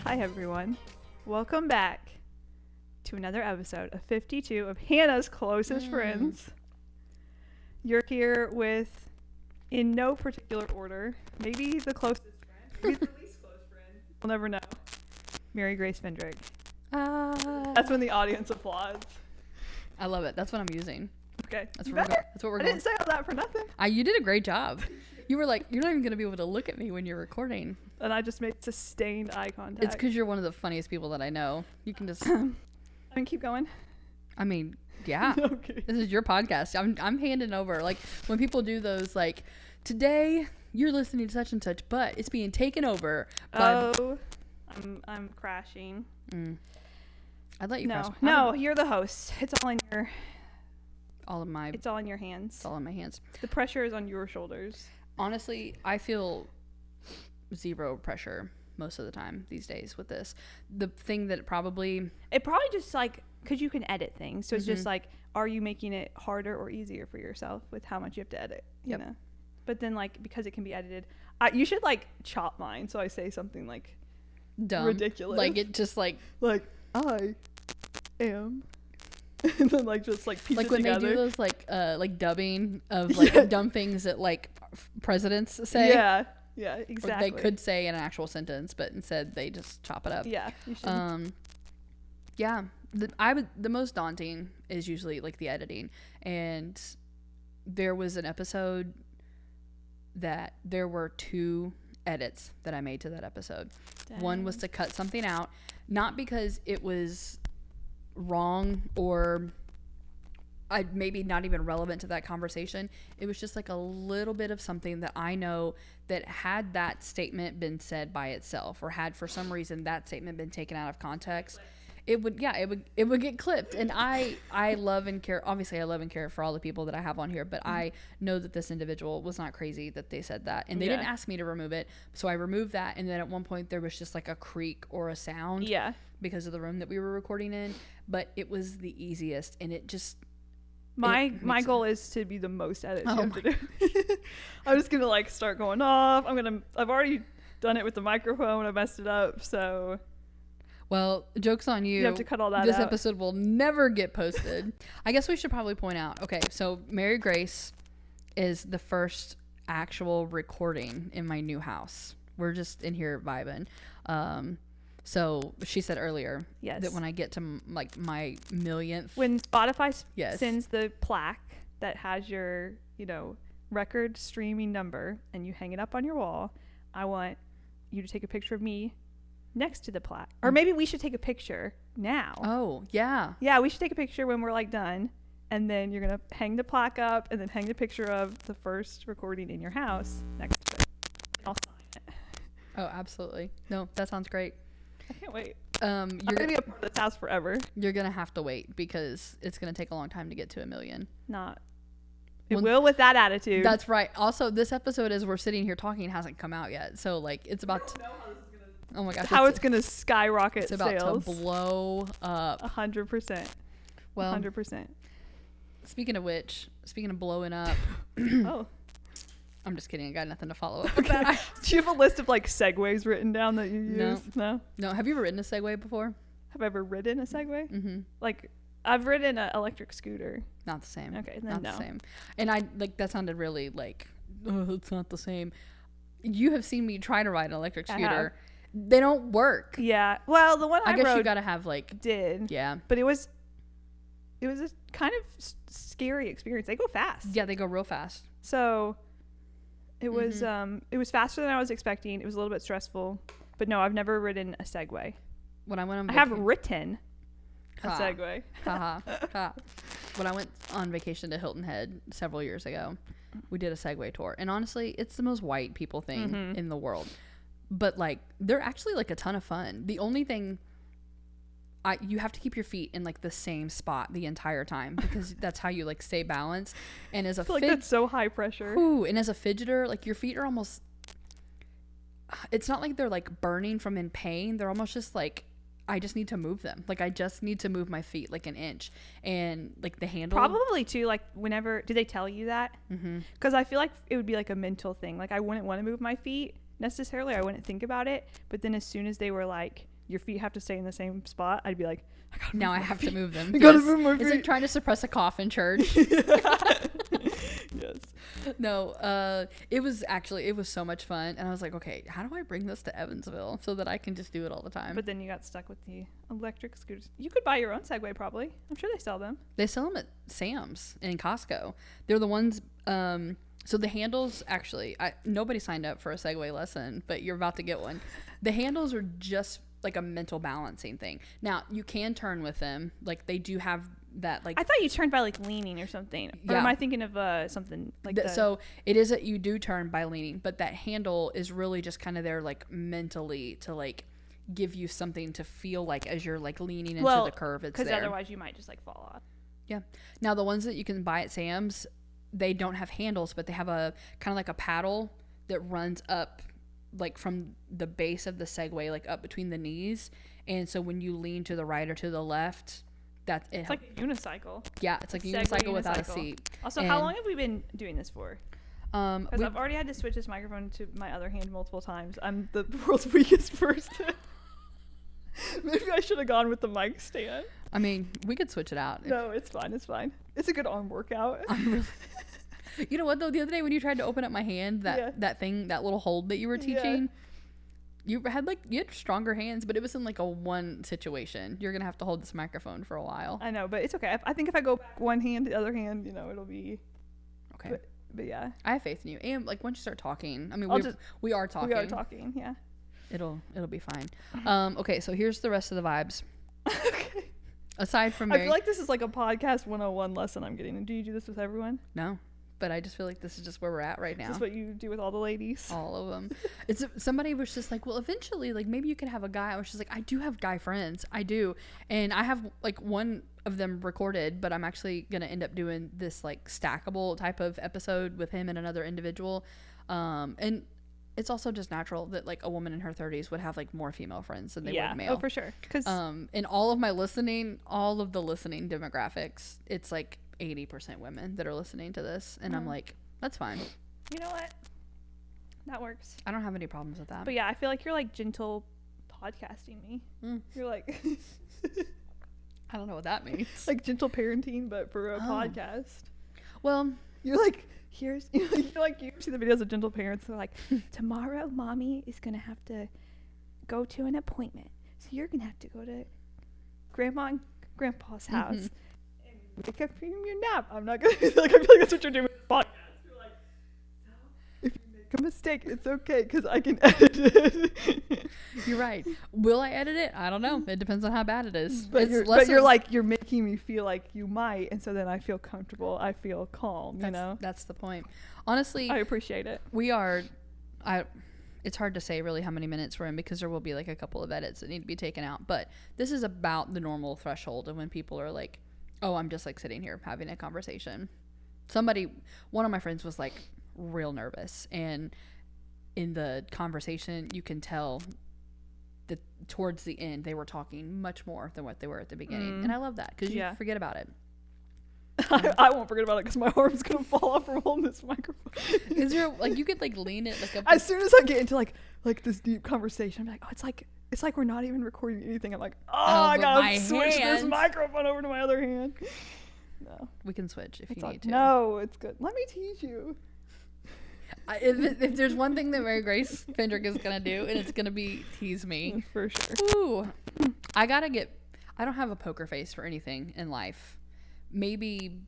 Hi everyone. Welcome back to another episode of 52 of Hannah's Closest Friends. You're here with, in no particular order, maybe the closest friend, maybe the least close friend. We'll never know. Marygrace Fendrich. That's when the audience applauds. I love it. That's what I'm using. Okay. That's what we're I going. didn't say all that for nothing. You did a great job. You were like, you're not even going to be able to look at me when you're recording. And I just made sustained eye contact. It's because you're one of the funniest people that I know. You can just... I mean, keep going. I mean, yeah. Okay. This is your podcast. I'm handing over. Like, when people do those, like, today you're listening to such and such, but it's being taken over by... Oh, I'm crashing. I'd let you crash. No, you're the host. It's all in your... It's all in your hands. It's all in my hands. The pressure is on your shoulders. Honestly, I feel zero pressure most of the time these days with this. The thing that probably just like, because you can edit things. So it's just like, are you making it harder or easier for yourself with how much you have to edit? You know? But then, like, because it can be edited, you should, like, chop mine so I say something, like, dumb. Ridiculous. Like, it just, like... Like, I am... and then, like, just, like, piece like it when together. they do those like dubbing of like dumb things that like presidents say. Yeah exactly. Or they could say in an actual sentence, but instead they just chop it up. Yeah, you should. Yeah, the most daunting is usually like the editing. And there was an episode that there were 2 edits that I made to that episode. Dang. One was to cut something out, not because it was wrong or maybe not even relevant to that conversation. It was just like a little bit of something that I know that had that statement been said by itself, or had for some reason that statement been taken out of context, it would get clipped. And I love and care, obviously I love and care for all the people that I have on here, but I know that this individual was not crazy that they said that, and they didn't ask me to remove it, so I removed that. And then at one point there was just like a creak or a sound because of the room that we were recording in, but it was the easiest, and it just my goal is to be the most edits you have to do. I'm just gonna like start going off. I've already done it with the microphone. I messed it up, so well, joke's on you. You have to cut all that This out. episode will never get posted. I guess we should probably point out, okay, so Marygrace is the first actual recording in my new house. We're just in here vibing. So she said earlier that when I get to like my millionth, when Spotify sends the plaque that has your, record streaming number, and you hang it up on your wall, I want you to take a picture of me next to the plaque. Or maybe we should take a picture now. Oh, yeah. Yeah, we should take a picture when we're like done. And then you're going to hang the plaque up and then hang the picture of the first recording in your house next to it. I'll sign it. Oh, absolutely. No, that sounds great. I can't wait. I'm going to be a part of this house forever. You're going to have to wait because it's going to take a long time to get to 1 million. It will with that attitude. That's right. Also, this episode, as we're sitting here talking, hasn't come out yet. So, like, it's about to... Oh my gosh. How it's going to skyrocket it's about sales. to blow up. 100%. Well, 100%. Speaking of blowing up. Oh. I'm just kidding. I got nothing to follow up. Okay. Do you have a list of like segues written down that you use? No. Have you ever ridden a Segway before? Have I ever ridden a Segway? Mm-hmm. Like, I've ridden an electric scooter. Not the same. Okay, then not the same. And I like that sounded really like, oh, it's not the same. You have seen me try to ride an electric scooter. They don't work. Yeah. Well, the one I guess rode you gotta have like did. Yeah. But it was a kind of scary experience. They go fast. Yeah, they go real fast. So it was faster than I was expecting. It was a little bit stressful. But no, I've never ridden a Segway. When I went on I have written a Segway. When I went on vacation to Hilton Head several years ago, we did a Segway tour. And honestly, it's the most white people thing in the world. But like, they're actually like a ton of fun. The only thing, you have to keep your feet in like the same spot the entire time because that's how you like stay balanced. And as a like that's so high pressure. And as a fidgeter, like your feet are almost, it's not like they're like burning from in pain. They're almost just like, I just need to move them. Like I just need to move my feet like an inch. And like the handle. Probably too, like whenever, do they tell you that? Because I feel like it would be like a mental thing. Like I wouldn't want to move my feet necessarily. I wouldn't think about it. But then as soon as they were like, your feet have to stay in the same spot, I'd be like, now I have to move them. I gotta move my feet. It's like trying to suppress a cough in church. Yes. No, it was so much fun. And I was like, okay, how do I bring this to Evansville so that I can just do it all the time? But then you got stuck with the electric scooters. You could buy your own Segway probably. I'm sure they sell them. They sell them at Sam's and Costco. They're the ones, so the handles, actually, nobody signed up for a Segway lesson, but you're about to get one. The handles are just like a mental balancing thing. Now, you can turn with them. Like, they do have that, like... I thought you turned by, like, leaning or something. Or am I thinking of something like that? So, it is that you do turn by leaning, but that handle is really just kind of there, like, mentally to, like, give you something to feel like as you're, like, leaning into the curve. It's because otherwise you might just, like, fall off. Yeah. Now, the ones that you can buy at Sam's, they don't have handles, but they have a kind of like a paddle that runs up, like, from the base of the Segway, like, up between the knees. And so when you lean to the right or to the left, that's it. It's like a unicycle. Yeah, it's like a unicycle without a seat. Also, how long have we been doing this for? Because I've already had to switch this microphone to my other hand multiple times. I'm the world's weakest person. Maybe I should have gone with the mic stand. I mean, we could switch it out. No, it's fine. It's fine. It's a good arm workout. You know what, though? The other day when you tried to open up my hand, that thing, that little hold that you were teaching, you had stronger hands, but it was in like a one situation. You're going to have to hold this microphone for a while. I know, but it's okay. I think if I go back one hand, the other hand, it'll be... Okay. But yeah. I have faith in you. And, like, once you start talking, I mean, we are talking. We are talking, yeah. It'll be fine. Okay, so here's the rest of the vibes. Okay. Aside from I feel like this is like a podcast 101 lesson I'm getting. Do you do this with everyone? No, but I just feel like this is just where we're at right now. Is this what you do with all the ladies? All of them. Somebody was just like, well, eventually, like, maybe you could have a guy. I was just like, I do have guy friends. I do. And I have, like, one of them recorded, but I'm actually going to end up doing this, like, stackable type of episode with him and another individual. And it's also just natural that, like, a woman in her 30s would have, like, more female friends than they would male. Oh, for sure. Because in all of the listening demographics, it's like 80% women that are listening to this, and I'm like, that's fine. You know what? That works. I don't have any problems with that. But yeah, I feel like you're like gentle podcasting me. You're like I don't know what that means. Like gentle parenting, but for a podcast. Well, you're like, you see the videos of gentle parents. They're like, tomorrow mommy is gonna have to go to an appointment, so you're gonna have to go to grandma and grandpa's house and wake up from your nap. I'm not gonna I feel like that's what you're doing with the podcast. You're like, so if you make a mistake, it's okay because I can edit it. You're right. Will I edit it? I don't know. It depends on how bad it is. But you're making me feel like you might, and so then I feel comfortable. I feel calm. That's the point. Honestly, I appreciate it. It's hard to say really how many minutes we're in because there will be like a couple of edits that need to be taken out. But this is about the normal threshold of when people are like, oh, I'm just like sitting here having a conversation. One of my friends was like real nervous, and in the conversation you can tell that towards the end they were talking much more than what they were at the beginning. And I love that because you forget about it. I won't forget about it because my arm's gonna fall off from holding this microphone. Is there like you could like lean it like up as soon as I get into like this deep conversation, I'm like, oh, it's like we're not even recording anything. I'm like, I gotta switch this microphone over to my other hand. No, we can switch if you need to. No, it's good. Let me teach you. If there's one thing that Marygrace Fendrich is gonna do, and it's gonna be tease me for sure. Ooh, I don't have a poker face for anything in life. Maybe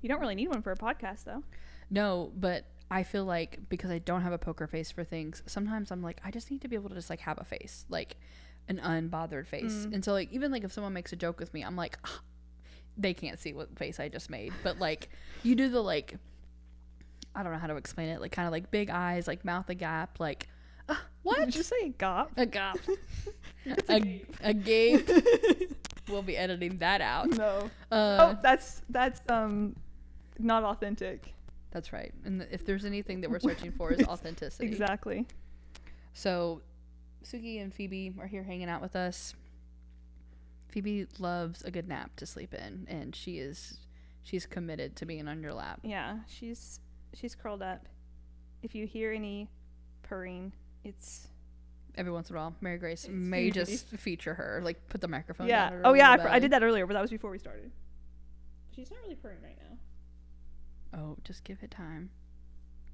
you don't really need one for a podcast though. No, but I feel like because I don't have a poker face for things, sometimes I'm like, I just need to be able to just like have a face, like an unbothered face. And so like even like if someone makes a joke with me, I'm like, they can't see what face I just made, but like you do the like, I don't know how to explain it, like kind of like big eyes, like mouth agape, like what did you say? Gop? A gop. a gape. We'll be editing that out. No. That's not authentic. That's right. And if there's anything that we're searching for is authenticity. Exactly. So Suki and Phoebe are here hanging out with us. Phoebe loves a good nap to sleep in, and she's committed to being on your lap. Yeah, she's curled up. If you hear any purring, it's every once in a while, Marygrace may Phoebe. just feature her, like put the microphone Yeah. down her Oh yeah, little I belly. did that earlier, but that was before we started. She's not really purring right now. Oh, just give it time.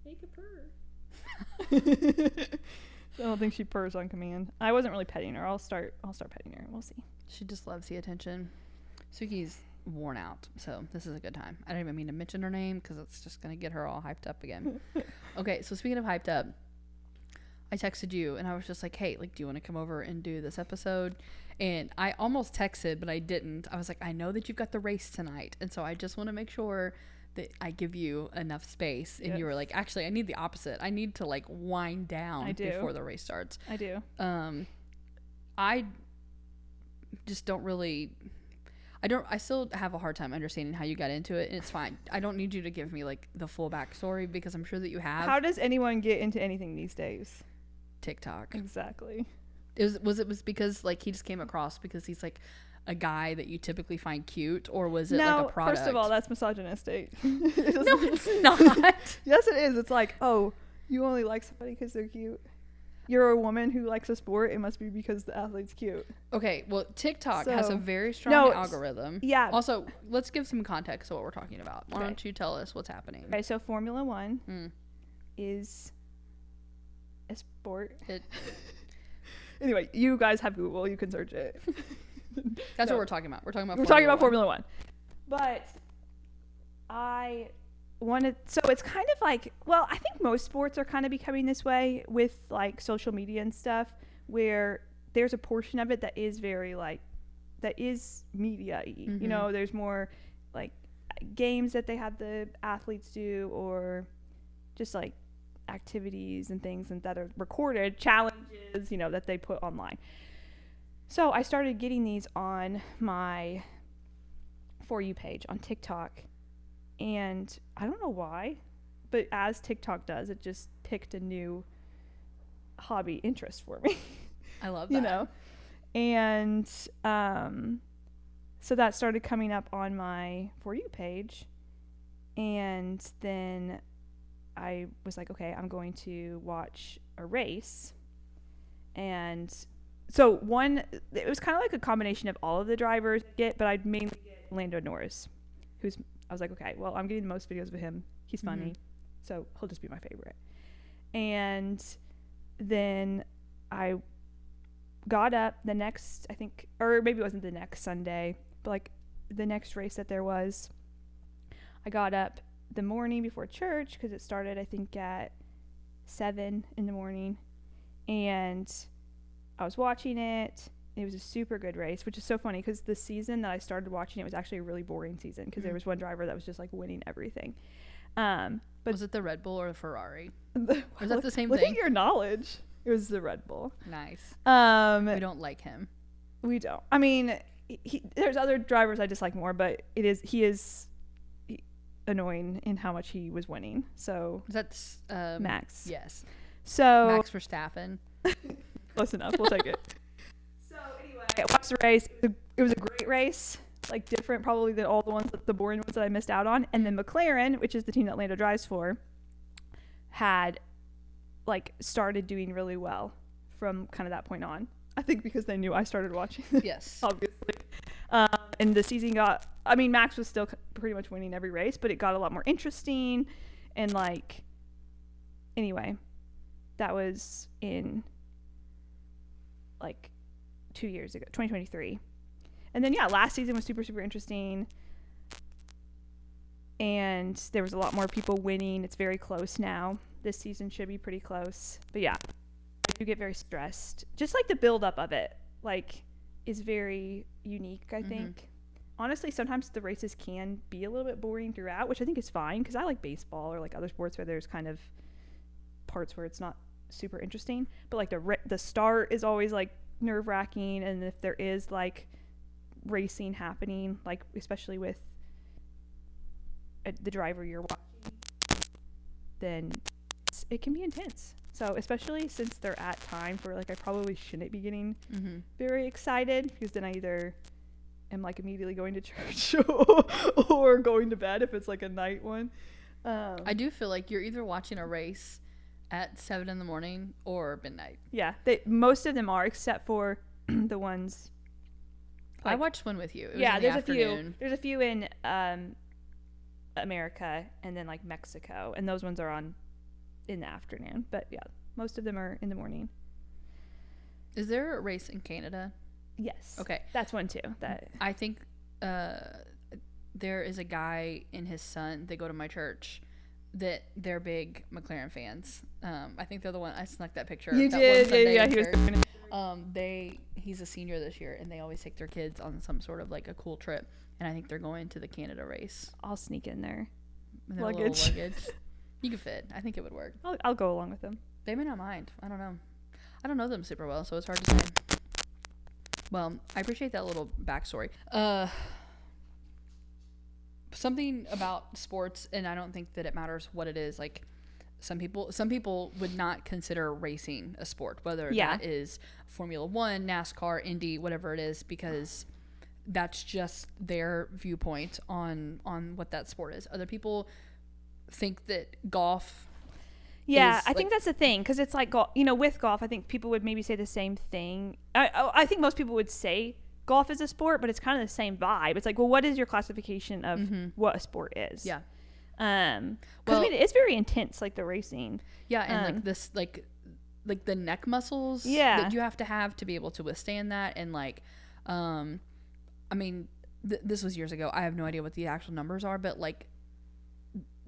Make a purr. I don't think she purrs on command. I wasn't really petting her. I'll start petting her. We'll see. She just loves the attention. Suki's worn out, so this is a good time. I don't even mean to mention her name because it's just gonna get her all hyped up again. Okay, so speaking of hyped up, I texted you and I was just like, hey, like, do you want to come over and do this episode? And I almost texted, but I didn't. I was like, I know that you've got the race tonight, and so I just want to make sure that I give you enough space. And you were like, actually, I need the opposite. I need to like wind down before the race starts. I do. I just don't really. I still have a hard time understanding how you got into it, and it's fine. I don't need you to give me like the full backstory because I'm sure that you have. How does anyone get into anything these days? TikTok. Exactly. It was because like he just came across because he's like a guy that you typically find cute, or was it like a product? First of all, that's misogynistic. No, it's not. Yes, it is. It's like, oh, you only like somebody because they're cute. You're a woman who likes a sport. It must be because the athlete's cute. Okay, well, TikTok has a very strong algorithm. Yeah. Also, let's give some context to what we're talking about. Why don't you tell us what's happening? Okay, so Formula One is a sport. Anyway, you guys have Google. You can search it. That's what we're talking about. We're talking about Formula One. But I wanted, so it's kind of like, well, I think most sports are kind of becoming this way with like social media and stuff, where there's a portion of it that is very like, that is media-y. You know, there's more like games that they have the athletes do, or just like activities and things that are recorded, challenges, you know, that they put online. So I started getting these on my For You page on TikTok, and I don't know why, but as TikTok does, it just picked a new hobby interest for me. I love that. You know, and so that started coming up on my For You page, and then I was like, okay, I'm going to watch a race. And so it was kind of like a combination of all of the drivers but I'd mainly get Lando Norris, I was like, okay, well, I'm getting the most videos of him. He's funny. So he'll just be my favorite. And then I got up the next, I think, or maybe it wasn't the next Sunday, but like the next race that there was, I got up the morning before church because it started, I think, at 7 in the morning, and I was watching it. It was a super good race, which is so funny because the season that I started watching it was actually a really boring season because there was one driver that was just like winning everything. But was it the Red Bull or the Ferrari? Was that the same Look thing? at your knowledge. It was the Red Bull. Nice. We don't like him. We don't. I mean, there's other drivers I dislike more, but he is annoying in how much he was winning. So that's Max. Yes. So Max Verstappen. Close enough. We'll take it. So anyway, I watched the race. It was a great race. Like different probably than all the boring ones that I missed out on. And then McLaren, which is the team that Lando drives for, had like started doing really well from kind of that point on. I think because they knew I started watching. Yes. Obviously. And the season Max was still pretty much winning every race, but it got a lot more interesting. And like, anyway, that was in like 2 years ago, 2023. And then, last season was super, super interesting. And there was a lot more people winning. It's very close now. This season should be pretty close. But yeah, I do get very stressed. Just like the buildup of it, like, is very unique, I think. Honestly, sometimes the races can be a little bit boring throughout, which I think is fine because I like baseball or like other sports where there's kind of parts where it's not super interesting. But like the start is always like nerve-wracking, and if there is like racing happening, like especially with the driver you're watching, then it can be intense. So especially since they're at times where like I probably shouldn't be getting very excited, because then I either am like immediately going to church or going to bed if it's like a night one. I do feel like you're either watching a race at 7 in the morning or midnight. Yeah, most of them are, except for the ones. I watched one with you. It was Yeah, in the there's afternoon. There's a few in America and then like Mexico, and those ones are on in the afternoon. But yeah, most of them are in the morning. Is there a race in Canada? Yes. Okay. That's one too. That I think there is a guy and his son, they go to my church, that they're big McLaren fans. I think they're the one I snuck that picture. You that did, one Sunday yeah. in He was church. doing it. He's a senior this year, and they always take their kids on some sort of like a cool trip. And I think they're going to the Canada race. I'll sneak in there. And their little luggage. You could fit. I think it would work. I'll go along with them. They may not mind. I don't know. I don't know them super well, so it's hard to say. Well, I appreciate that little backstory. Something about sports, and I don't think that it matters what it is. Like some people would not consider racing a sport, whether that is Formula One, NASCAR, Indy, whatever it is, because that's just their viewpoint on what that sport is. Other people think that golf. Yeah, I think that's the thing, because it's like golf. You know, with golf, I think people would maybe say the same thing. I think most people would say golf is a sport, but it's kind of the same vibe. It's like, well, what is your classification of what a sport is? Yeah. Because I mean, it's very intense, like the racing. Yeah, and like this, like the neck muscles. Yeah. That you have to be able to withstand that, and like, I mean, this was years ago. I have no idea what the actual numbers are, but like,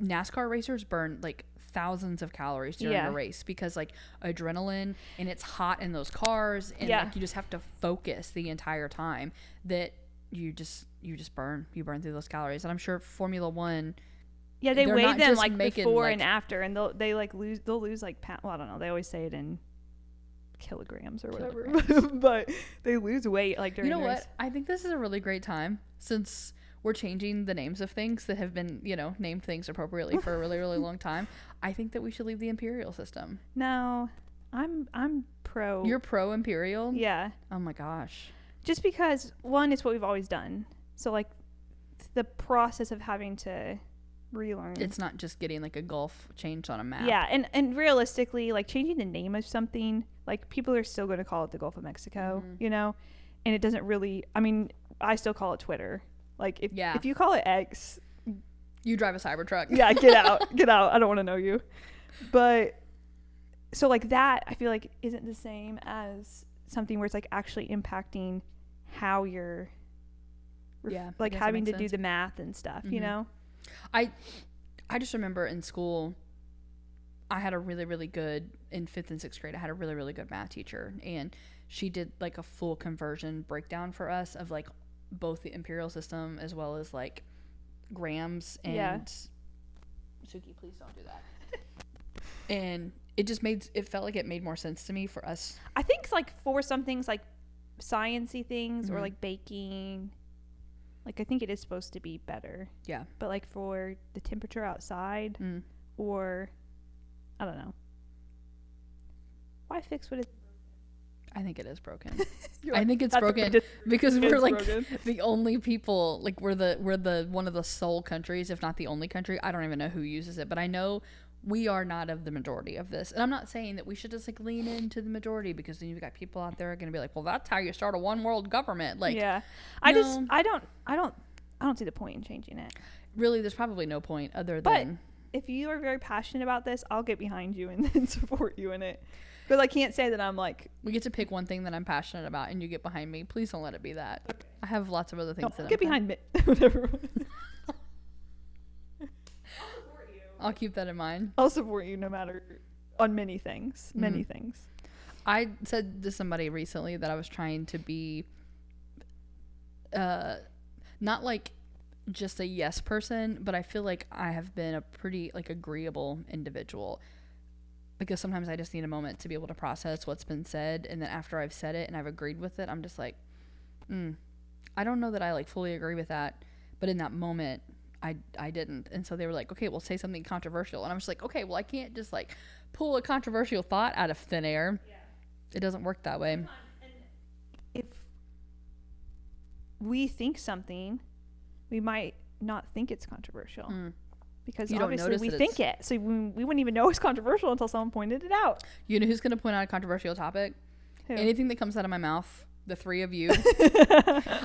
NASCAR racers burn like thousands of calories during a race because like adrenaline, and it's hot in those cars, and like you just have to focus the entire time that you just burn through those calories. And I'm sure Formula One, they weigh them like before like, and after, and they'll lose like well, I don't know, they always say it in kilograms or whatever, but they lose weight like during the race. I think this is a really great time, since we're changing the names of things that have been, named things appropriately for a really, really long time. I think that we should leave the imperial system. No, I'm pro. You're pro imperial? Yeah. Oh my gosh. Just because, one, it's what we've always done. So like the process of having to relearn. It's not just getting like a Gulf changed on a map. Yeah, and realistically, like changing the name of something, like people are still going to call it the Gulf of Mexico, and it doesn't really, I mean, I still call it Twitter. Like if you call it X, you drive a Cybertruck. Yeah, get out. I don't want to know you. But so like that, I feel like isn't the same as something where it's like actually impacting how you're like having to do the math and stuff, I just remember in school, I had a really, really good, in 5th and 6th grade, I had a really, really good math teacher, and she did like a full conversion breakdown for us of like both the imperial system as well as like grams and Suki, please don't do that. And it felt like it made more sense to me for us. I think like for some things like science-y things or like baking, like I think it is supposed to be better. Yeah. But like for the temperature outside or I don't know. Why fix what is I think it is broken. I think it's broken because we're like the only people, like we're the one of the sole countries, if not the only country. I don't even know who uses it, but I know we are not of the majority of this. And I'm not saying that we should just like lean into the majority, because then you've got people out there are going to be like, well, that's how you start a one world government. Like, yeah, I don't see the point in changing it. Really, there's probably no point other than. But if you are very passionate about this, I'll get behind you and then support you in it. Because I can't say that I'm like... We get to pick one thing that I'm passionate about, and you get behind me. Please don't let it be that. Okay. I have lots of other things that get behind me. Whatever. I'll keep that in mind. I'll support you no matter... On many things. Many things. I said to somebody recently that I was trying to be... not like just a yes person, but I feel like I have been a pretty like agreeable individual. Because sometimes I just need a moment to be able to process what's been said. And then after I've said it and I've agreed with it, I'm just like, I don't know that I like fully agree with that. But in that moment, I didn't. And so they were like, okay, well, say something controversial. And I'm just like, okay, well, I can't just like pull a controversial thought out of thin air. Yeah. It doesn't work that way. And if we think something, we might not think it's controversial. because You don't obviously notice we that think it. So we wouldn't even know it's controversial until someone pointed it out. You know who's going to point out a controversial topic? Who? Anything that comes out of my mouth, the three of you.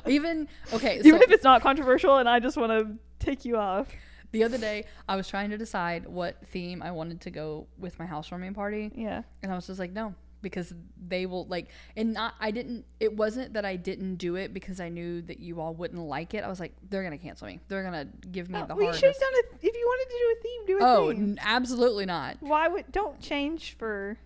Even if it's not controversial and I just want to take you off. The other day, I was trying to decide what theme I wanted to go with my housewarming party. Yeah. And I was just like, no, because they will it wasn't that I didn't do it because I knew that you all wouldn't like it. I was like, they're going to cancel me. They're going to give me the hardest. You should have done it. If you wanted to do a theme, do a theme. Absolutely not. Don't change for...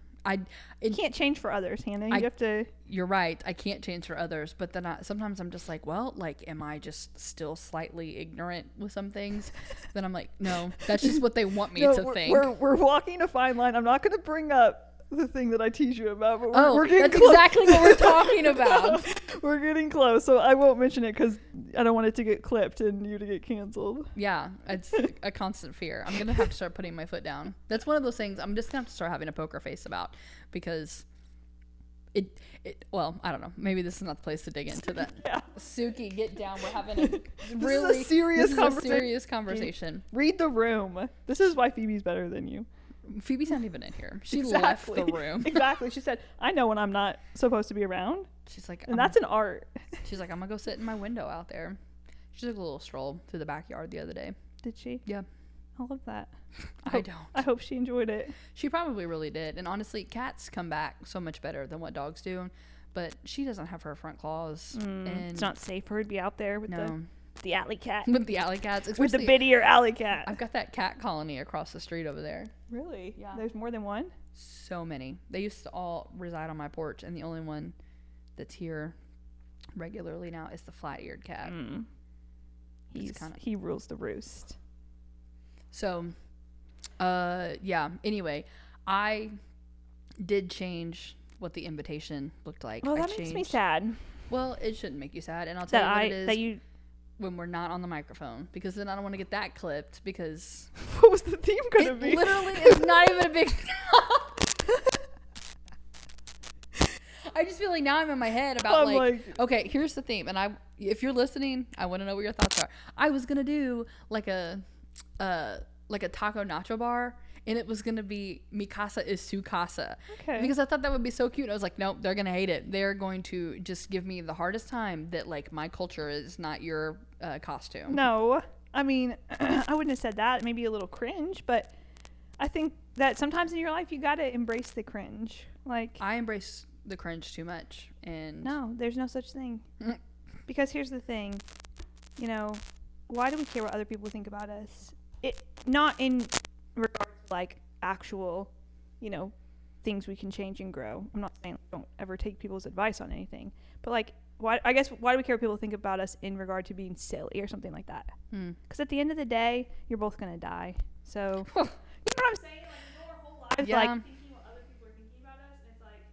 You can't change for others, Hannah. You have to... You're right. I can't change for others. But then sometimes I'm just like, well, like, am I just still slightly ignorant with some things? Then I'm like, no, that's just what they want me to think. We're walking a fine line. I'm not going to bring up the thing that I tease you about, but we're getting that's close. Exactly what we're talking about. We're getting close, so I won't mention it because I don't want it to get clipped and you to get canceled. Yeah, it's a constant fear. I'm gonna have to start putting my foot down. That's one of those things I'm just gonna have to start having a poker face about, because well, I don't know, maybe this is not the place to dig into that. Yeah. Suki, get down. We're having a this is a serious conversation. Read the room. This is why Phoebe's better than you. Phoebe's not even in here. She left the room. Exactly. She said, I know when I'm not supposed to be around. She's like, and that's an art. She's like, I'm gonna go sit in my window out there. She took a little stroll through the backyard the other day. Did she? Yeah. I love that. I hope she enjoyed it. She probably really did. And honestly, cats come back so much better than what dogs do. But she doesn't have her front claws. And it's not safe for her to be out there with the alley cat. With the alley cats. With the bittier alley cat. I've got that cat colony across the street over there. Really? Yeah. There's more than one? So many. They used to all reside on my porch, and the only one that's here regularly now is the flat-eared cat. He rules the roost. So, yeah. Anyway, I did change what the invitation looked like. Well, that makes me sad. Well, it shouldn't make you sad, and I'll tell you what it is. That you... When we're not on the microphone, because then I don't want to get that clipped, because what was the theme going to be? It literally is not even a big I just feel like now I'm in my head about okay, here's the theme, and if you're listening, I want to know what your thoughts are. I was gonna do like a taco nacho bar, and it was going to be Mi Casa is Su Casa. Okay. Because I thought that would be so cute. I was like, nope, they're going to hate it. They're going to just give me the hardest time that, like, my culture is not your costume. No. I mean, I wouldn't have said that. Maybe a little cringe, but I think that sometimes in your life you got to embrace the cringe. Like, I embrace the cringe too much. And no, there's no such thing. Because here's the thing. You know, why do we care what other people think about us? Not in regard to like actual, things we can change and grow. I'm not saying don't ever take people's advice on anything, but like, why do we care what people think about us in regard to being silly or something like that? Because at the end of the day, you're both gonna die. So, you know what I'm saying? Like, we go our whole lives like thinking what other people are thinking about us, and it's like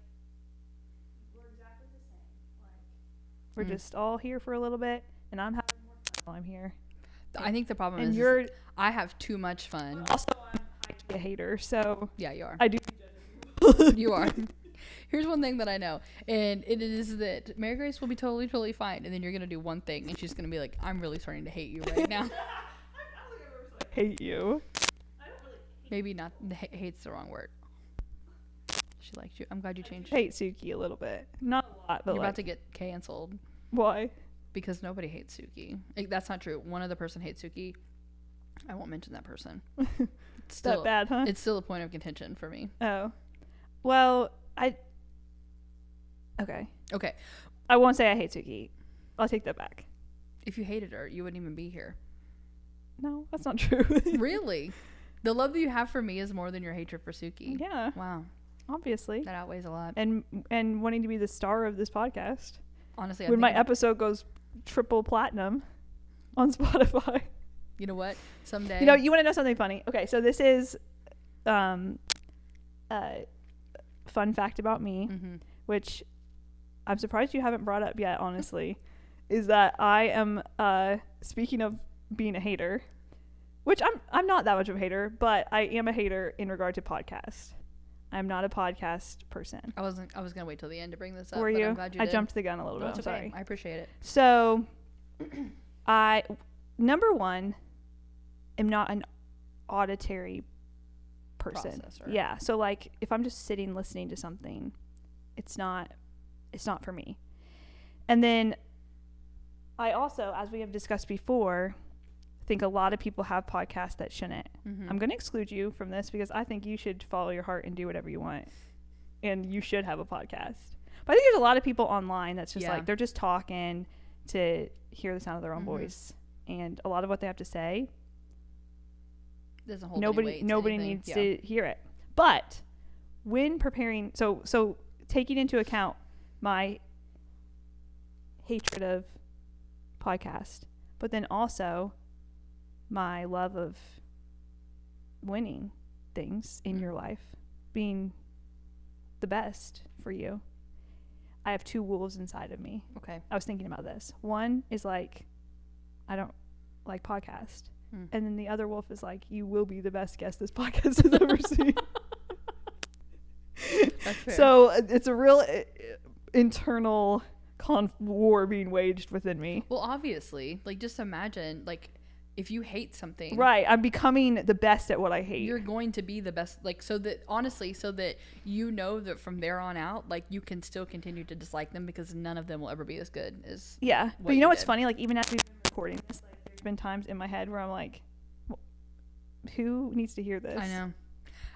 we're exactly the same. Like, we're just all here for a little bit, and I'm having more fun while I'm here. I think the problem is I have too much fun. Also, I'm a hater, so yeah, you are. I do. You are. Here's one thing that I know, and it is that Marygrace will be totally fine, and then you're gonna do one thing, and she's gonna be like, "I'm really starting to hate you right now." I don't think I've ever said hate you. I don't really. Maybe not. Hate's the wrong word. She liked you. I'm glad you changed. Hate Suki a little bit, not a lot, but you're about to get canceled. Why? Because nobody hates Suki. That's not true. One other person hates Suki. I won't mention that person. It's that bad, huh? It's still a point of contention for me. Oh. Well, Okay. I won't say I hate Suki. I'll take that back. If you hated her, you wouldn't even be here. No, that's not true. Really? The love that you have for me is more than your hatred for Suki. Yeah. Wow. Obviously. That outweighs a lot. And wanting to be the star of this podcast. Honestly, when my episode goes triple platinum on Spotify. You know what? Someday. You want to know something funny? Okay, so this is fun fact about me, which I'm surprised you haven't brought up yet, honestly, is that I am, speaking of being a hater, which I'm not that much of a hater, but I am a hater in regard to podcasts. I'm not a podcast person. I was gonna wait till the end to bring this up. Were but you? I'm glad you I did. jumped the gun a little bit. It's I'm okay. sorry. I appreciate it. So, number one, am not an auditory person. Processor. Yeah. So like if I'm just sitting listening to something, it's not for me. And then I also, as we have discussed before, think a lot of people have podcasts that shouldn't. Mm-hmm. I'm going to exclude you from this because I think you should follow your heart and do whatever you want. And you should have a podcast. But I think there's a lot of people online that's just like, they're just talking to hear the sound of their own voice. And a lot of what they have to say, doesn't hold nobody needs to hear it. But when preparing, so taking into account my hatred of podcast, but then also my love of winning things in your life, being the best for you, I have two wolves inside of me. Okay. I was thinking about this. One is like, I don't like podcast. And then the other wolf is like, you will be the best guest this podcast has ever seen. That's fair. So it's a real internal war being waged within me. Well, obviously, like just imagine, like if you hate something, right? I'm becoming the best at what I hate. You're going to be the best, like so that honestly, so that you know that from there on out, like you can still continue to dislike them because none of them will ever be as good as But you know what's funny? Like even as we've been recording this, like there's been times in my head where I'm like, who needs to hear this? I know.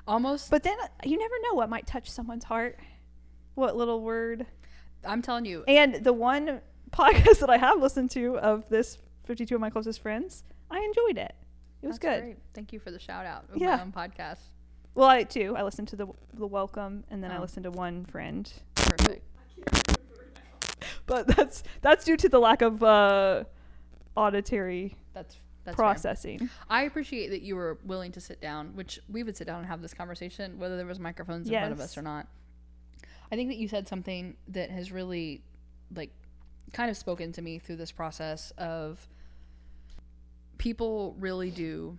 Almost. But then you never know what might touch someone's heart. What little word. I'm telling you. And the one podcast that I have listened to of this 52 of my closest friends, I enjoyed it. It was good. Great. Thank you for the shout out of my own podcast. Well, I listened to the welcome, and then I listened to one friend. Perfect. But that's due to the lack of auditory That's processing. Fair. I appreciate that you were willing to sit down, which we would sit down and have this conversation whether there was microphones in front of us or not. I think that you said something that has really like kind of spoken to me through this process of people really do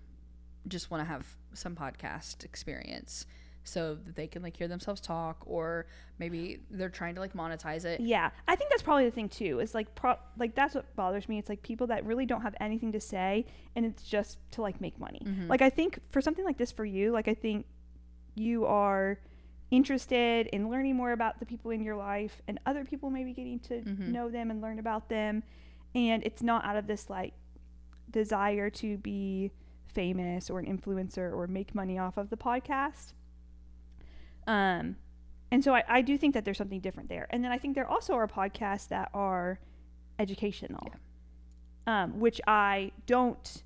just want to have some podcast experience so that they can like hear themselves talk, or maybe they're trying to like monetize it. Yeah, I think that's probably the thing too. Is like that's what bothers me. It's like people that really don't have anything to say, and it's just to like make money. Mm-hmm. Like I think for something like this for you, like I think you are interested in learning more about the people in your life, and other people maybe getting to know them and learn about them, and it's not out of this like desire to be famous or an influencer or make money off of the podcast. And so I do think that there's something different there. And then I think there also are podcasts that are educational, which I don't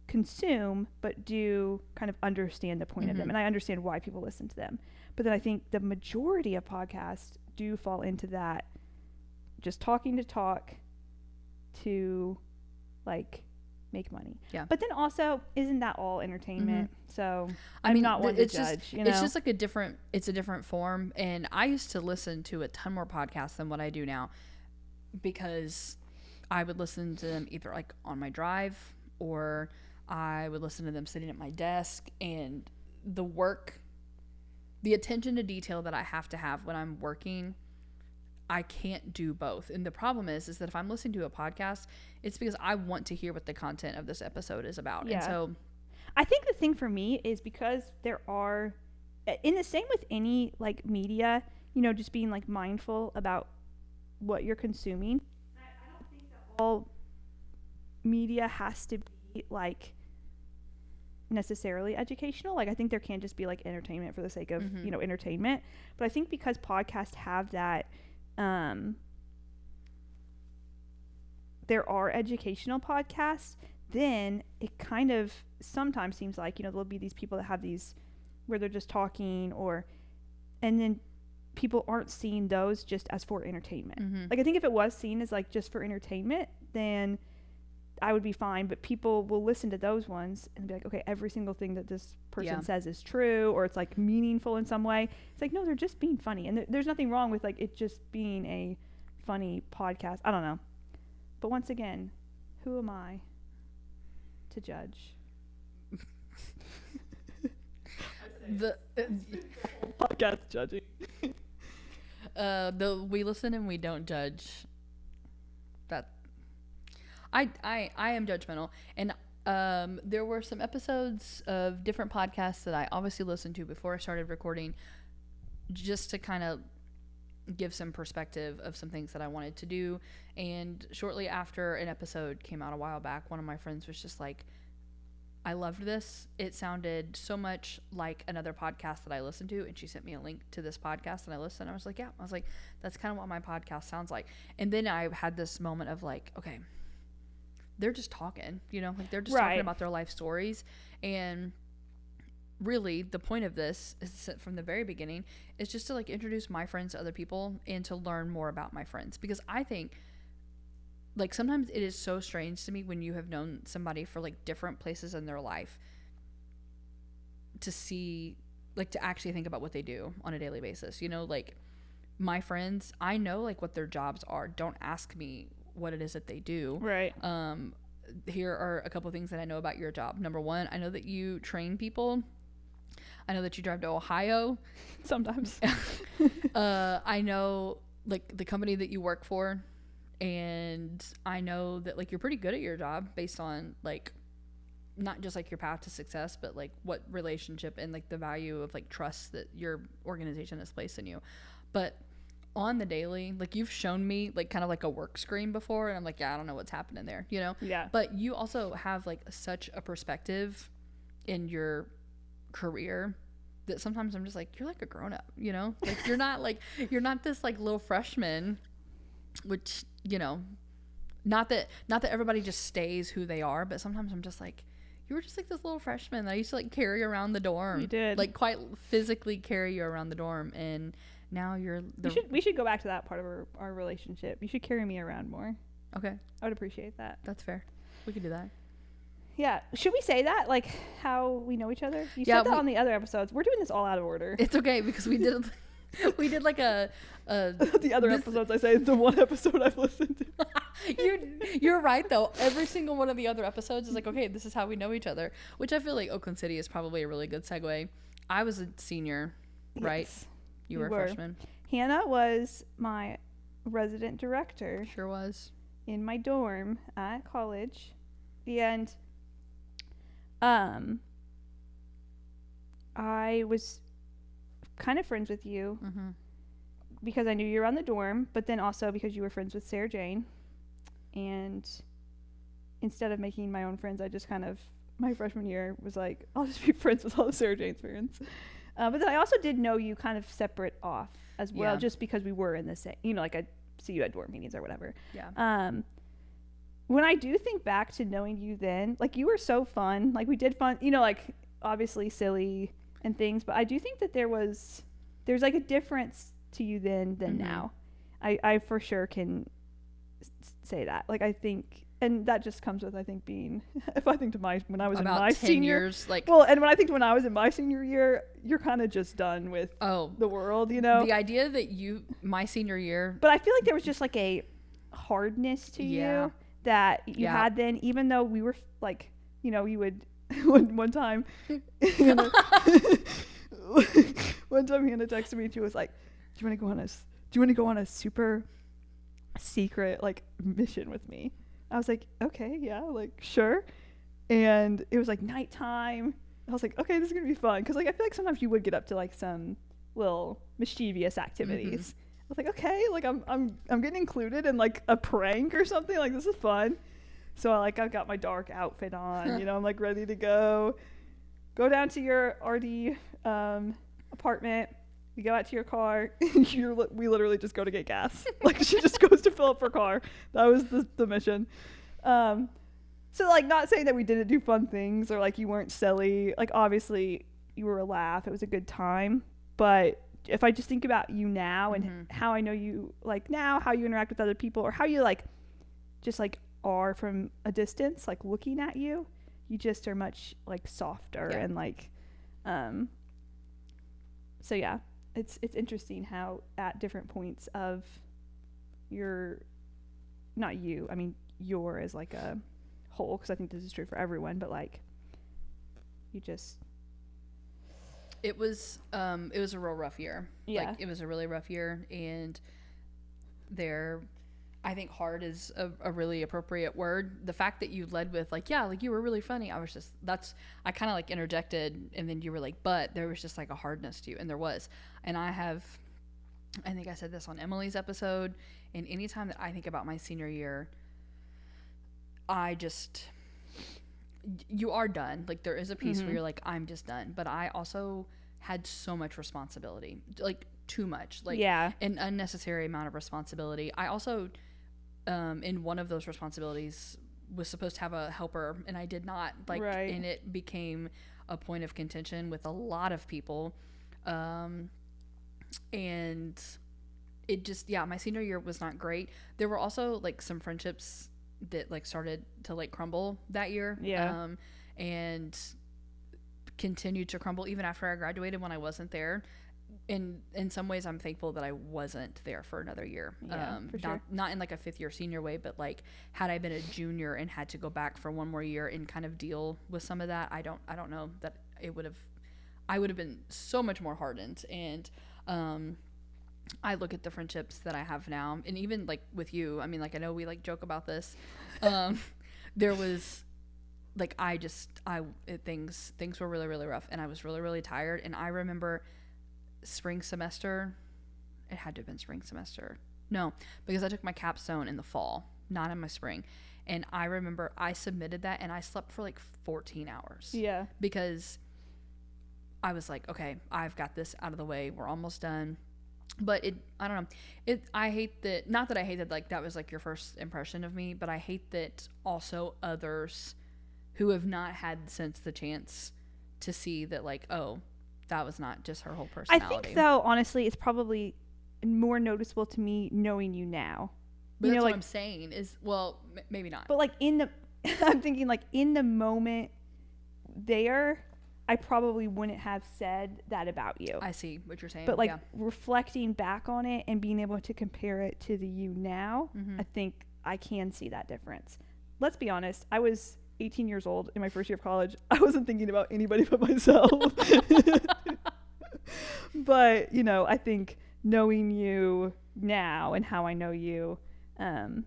consume, but do kind of understand the point of them. And I understand why people listen to them. But then I think the majority of podcasts do fall into that, just talking to talk to like make money. Yeah. But then also, isn't that all entertainment? So I mean, not one to judge. It's just like a different form. And I used to listen to a ton more podcasts than what I do now, because I would listen to them either like on my drive, or I would listen to them sitting at my desk. And the attention to detail that I have to have when I'm working, I can't do both. And the problem is that if I'm listening to a podcast, it's because I want to hear what the content of this episode is about. Yeah. And so I think the thing for me is because there are, in the same with any like media, just being like mindful about what you're consuming. I don't think that all media has to be like necessarily educational. Like I think there can just be like entertainment for the sake of, entertainment. But I think because podcasts have that, there are educational podcasts, then it kind of sometimes seems like, there'll be these people that have these where they're just talking, and then people aren't seeing those just as for entertainment. Like I think if it was seen as like just for entertainment, then I would be fine. But people will listen to those ones and be like, okay, every single thing that this person says is true, or it's like meaningful in some way. It's like, no, they're just being funny. And there's nothing wrong with like it just being a funny podcast. I don't know. But once again, who am I to judge? Podcast judging. We listen and we don't judge. That I am judgmental, and There were some episodes of different podcasts that I obviously listened to before I started recording, just to kind of give some perspective of some things that I wanted to do. And shortly after an episode came out a while back, one of my friends was just like, I loved this. It sounded so much like another podcast that I listened to. And she sent me a link to this podcast and I listened. I was like, yeah. I was like, that's kind of what my podcast sounds like. And then I had this moment of like, okay, they're just talking, you know, like they're just talking about their life stories. And really the point of this is, from the very beginning, is just to like introduce my friends to other people and to learn more about my friends. Because I think like sometimes it is so strange to me when you have known somebody for like different places in their life to see, like, to actually think about what they do on a daily basis. You know, like my friends, I know like what their jobs are. Don't ask me what it is that they do. Right. Here are a couple of things that I know about your job. Number one, I know that you train people. I know that you drive to Ohio. Sometimes. I know like the company that you work for. And I know that like you're pretty good at your job based on like not just like your path to success, but like what relationship and like the value of like trust that your organization has placed in you. But on the daily, like you've shown me like kind of like a work screen before, and I'm like, yeah, I don't know what's happening there, you know? Yeah. But you also have like such a perspective in your career that sometimes I'm just like, you're like a grown up, you know? Like you're not this like little freshman, which, you know, not that everybody just stays who they are, but sometimes I'm just like, you were just like this little freshman that I used to like carry around the dorm. You did. Like quite physically carry you around the dorm, and now you're we should go back to that part of our relationship. You should carry me around more. Okay. I would appreciate that. That's fair. We could do that. Yeah. Should we say that? Like how we know each other? You said that on the other episodes. We're doing this all out of order. It's okay because we did like the other episodes. I say the one episode I've listened to. You're right though. Every single one of the other episodes is like, okay, this is how we know each other, which I feel like Oakland City is probably a really good segue. I was a senior, right? Yes, you were a freshman. Hannah was my resident director. Sure was. In my dorm at college, and I was kind of friends with you because I knew you were on the dorm, but then also because you were friends with Sarah Jane. And instead of making my own friends, I just kind of, my freshman year was like, I'll just be friends with all of Sarah Jane's friends. But then I also did know you kind of separate off as well, just because we were in the same, you know, like I'd see you at dorm meetings or whatever. Yeah. When I do think back to knowing you then, like you were so fun. Like we did fun, you know, like obviously silly and things, but I do think that there's like a difference to you then than now. I for sure can say that. Like I think, and that just comes with, I think, being, if I think to when I was about in my 10 senior years, like, well, and when I think when I was in my senior year, you're kind of just done with the world, you know? The idea that my senior year. But I feel like there was just like a hardness to you that you had then, even though we were like, you know, you would, one time, Hannah texted me and she was like, do you want to go on a super secret like mission with me? I was like, okay, yeah, like sure. And it was like nighttime. I was like, okay, this is gonna be fun, because like I feel like sometimes you would get up to like some little mischievous activities. I was like, okay, like I'm getting included in like a prank or something. Like this is fun. So I've got my dark outfit on. You know, I'm like ready to go down to your RD apartment. We go out to your car. We literally just go to get gas. Like she just goes to fill up her car. That was the mission. So like not saying that we didn't do fun things or like you weren't silly. Like obviously you were a laugh. It was a good time. But if I just think about you now and how I know you like now, how you interact with other people, or how you like just like are from a distance, like looking at you, you just are much like softer and like so yeah. It's interesting how at different points of your as like a whole, because I think this is true for everyone, but like you just it was a real rough year. Yeah. Like it was a really rough year, and I think hard is a really appropriate word. The fact that you led with like, yeah, like you were really funny. I kind of like interjected and then you were like, but there was just like a hardness to you. And there was. And I think I said this on Emily's episode. And anytime that I think about my senior year, you are done. Like there is a piece where you're like, I'm just done. But I also had so much responsibility, like too much, like an unnecessary amount of responsibility. I also, in one of those responsibilities was supposed to have a helper and I did not, like, and it became a point of contention with a lot of people. And it just, my senior year was not great. There were also like some friendships that like started to like crumble that year. And continued to crumble even after I graduated when I wasn't there. In some ways I'm thankful that I wasn't there for another year. Not in like a fifth year senior way, but like had I been a junior and had to go back for one more year and kind of deal with some of that, I don't know that I would have been so much more hardened. And I look at the friendships that I have now, and even like with you, I mean, like I know we like joke about this. There was like things were really, really rough, and I was really, really tired. And I remember spring semester, it had to have been spring semester. No, because I took my capstone in the fall, not in my spring. And I remember I submitted that and I slept for like 14 hours. Yeah. Because I was like, okay, I've got this out of the way. We're almost done. But I don't know. I hate that, not that I hate that like that was like your first impression of me, but I hate that also others who have not had since the chance to see that like, oh, that was not just her whole personality. I think though, honestly, it's probably more noticeable to me knowing you now. But that's what I'm saying is, well, maybe not. But like I'm thinking like in the moment there, I probably wouldn't have said that about you. I see what you're saying. But like reflecting back on it and being able to compare it to the you now, I think I can see that difference. Let's be honest. I was 18 years old in my first year of college. I wasn't thinking about anybody but myself. But, I think knowing you now and how I know you, then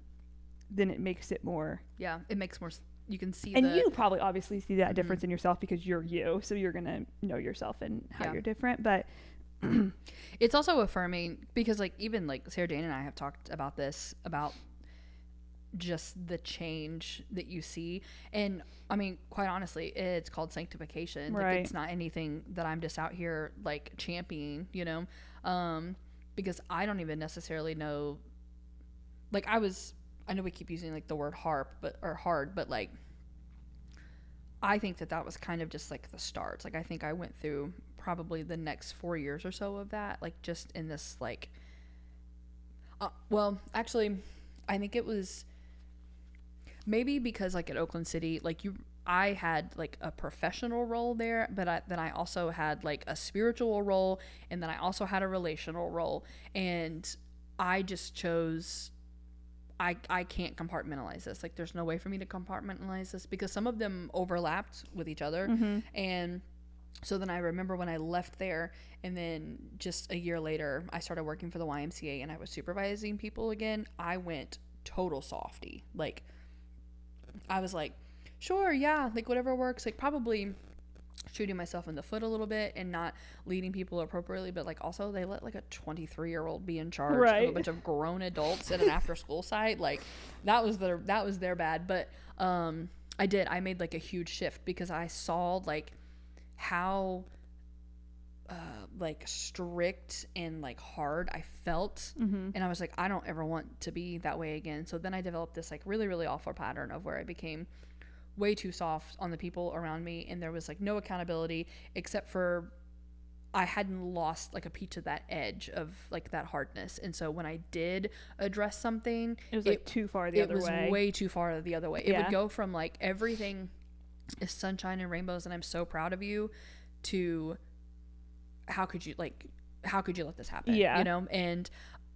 it makes it more. Yeah, it makes more. You can see and you probably obviously see that difference in yourself because you're you, so you're gonna know yourself and how you're different. But it's also affirming because like even like Sarah Jane and I have talked about this, about just the change that you see. And I mean, quite honestly, it's called sanctification. Like it's not anything that I'm just out here like championing, because I don't even necessarily know, like I know we keep using like the word hard, but like I think that was kind of just like the start. Like I think I went through probably the next 4 years or so of that, like just in this like, well, actually, I think it was maybe because like at Oakland City, like I had like a professional role there, but then I also had like a spiritual role, and then I also had a relational role, and I just chose. I can't compartmentalize this. Like, there's no way for me to compartmentalize this because some of them overlapped with each other. And so then I remember when I left there, and then just a year later, I started working for the YMCA and I was supervising people again. I went total softy. Like, I was like, sure, yeah, like whatever works. Like, probably shooting myself in the foot a little bit and not leading people appropriately, but like also they let like a 23-year-old be in charge of a bunch of grown adults at an after school site. Like that was their bad. But I made like a huge shift because I saw like how like strict and like hard I felt, and I was like, I don't ever want to be that way again. So then I developed this like really, really awful pattern of where I became way too soft on the people around me, and there was like no accountability except for I hadn't lost like a piece of that edge of like that hardness. And so when I did address something, it was like too far the other way. It was way too far the other way. It would go from like everything is sunshine and rainbows and I'm so proud of you to how could you let this happen?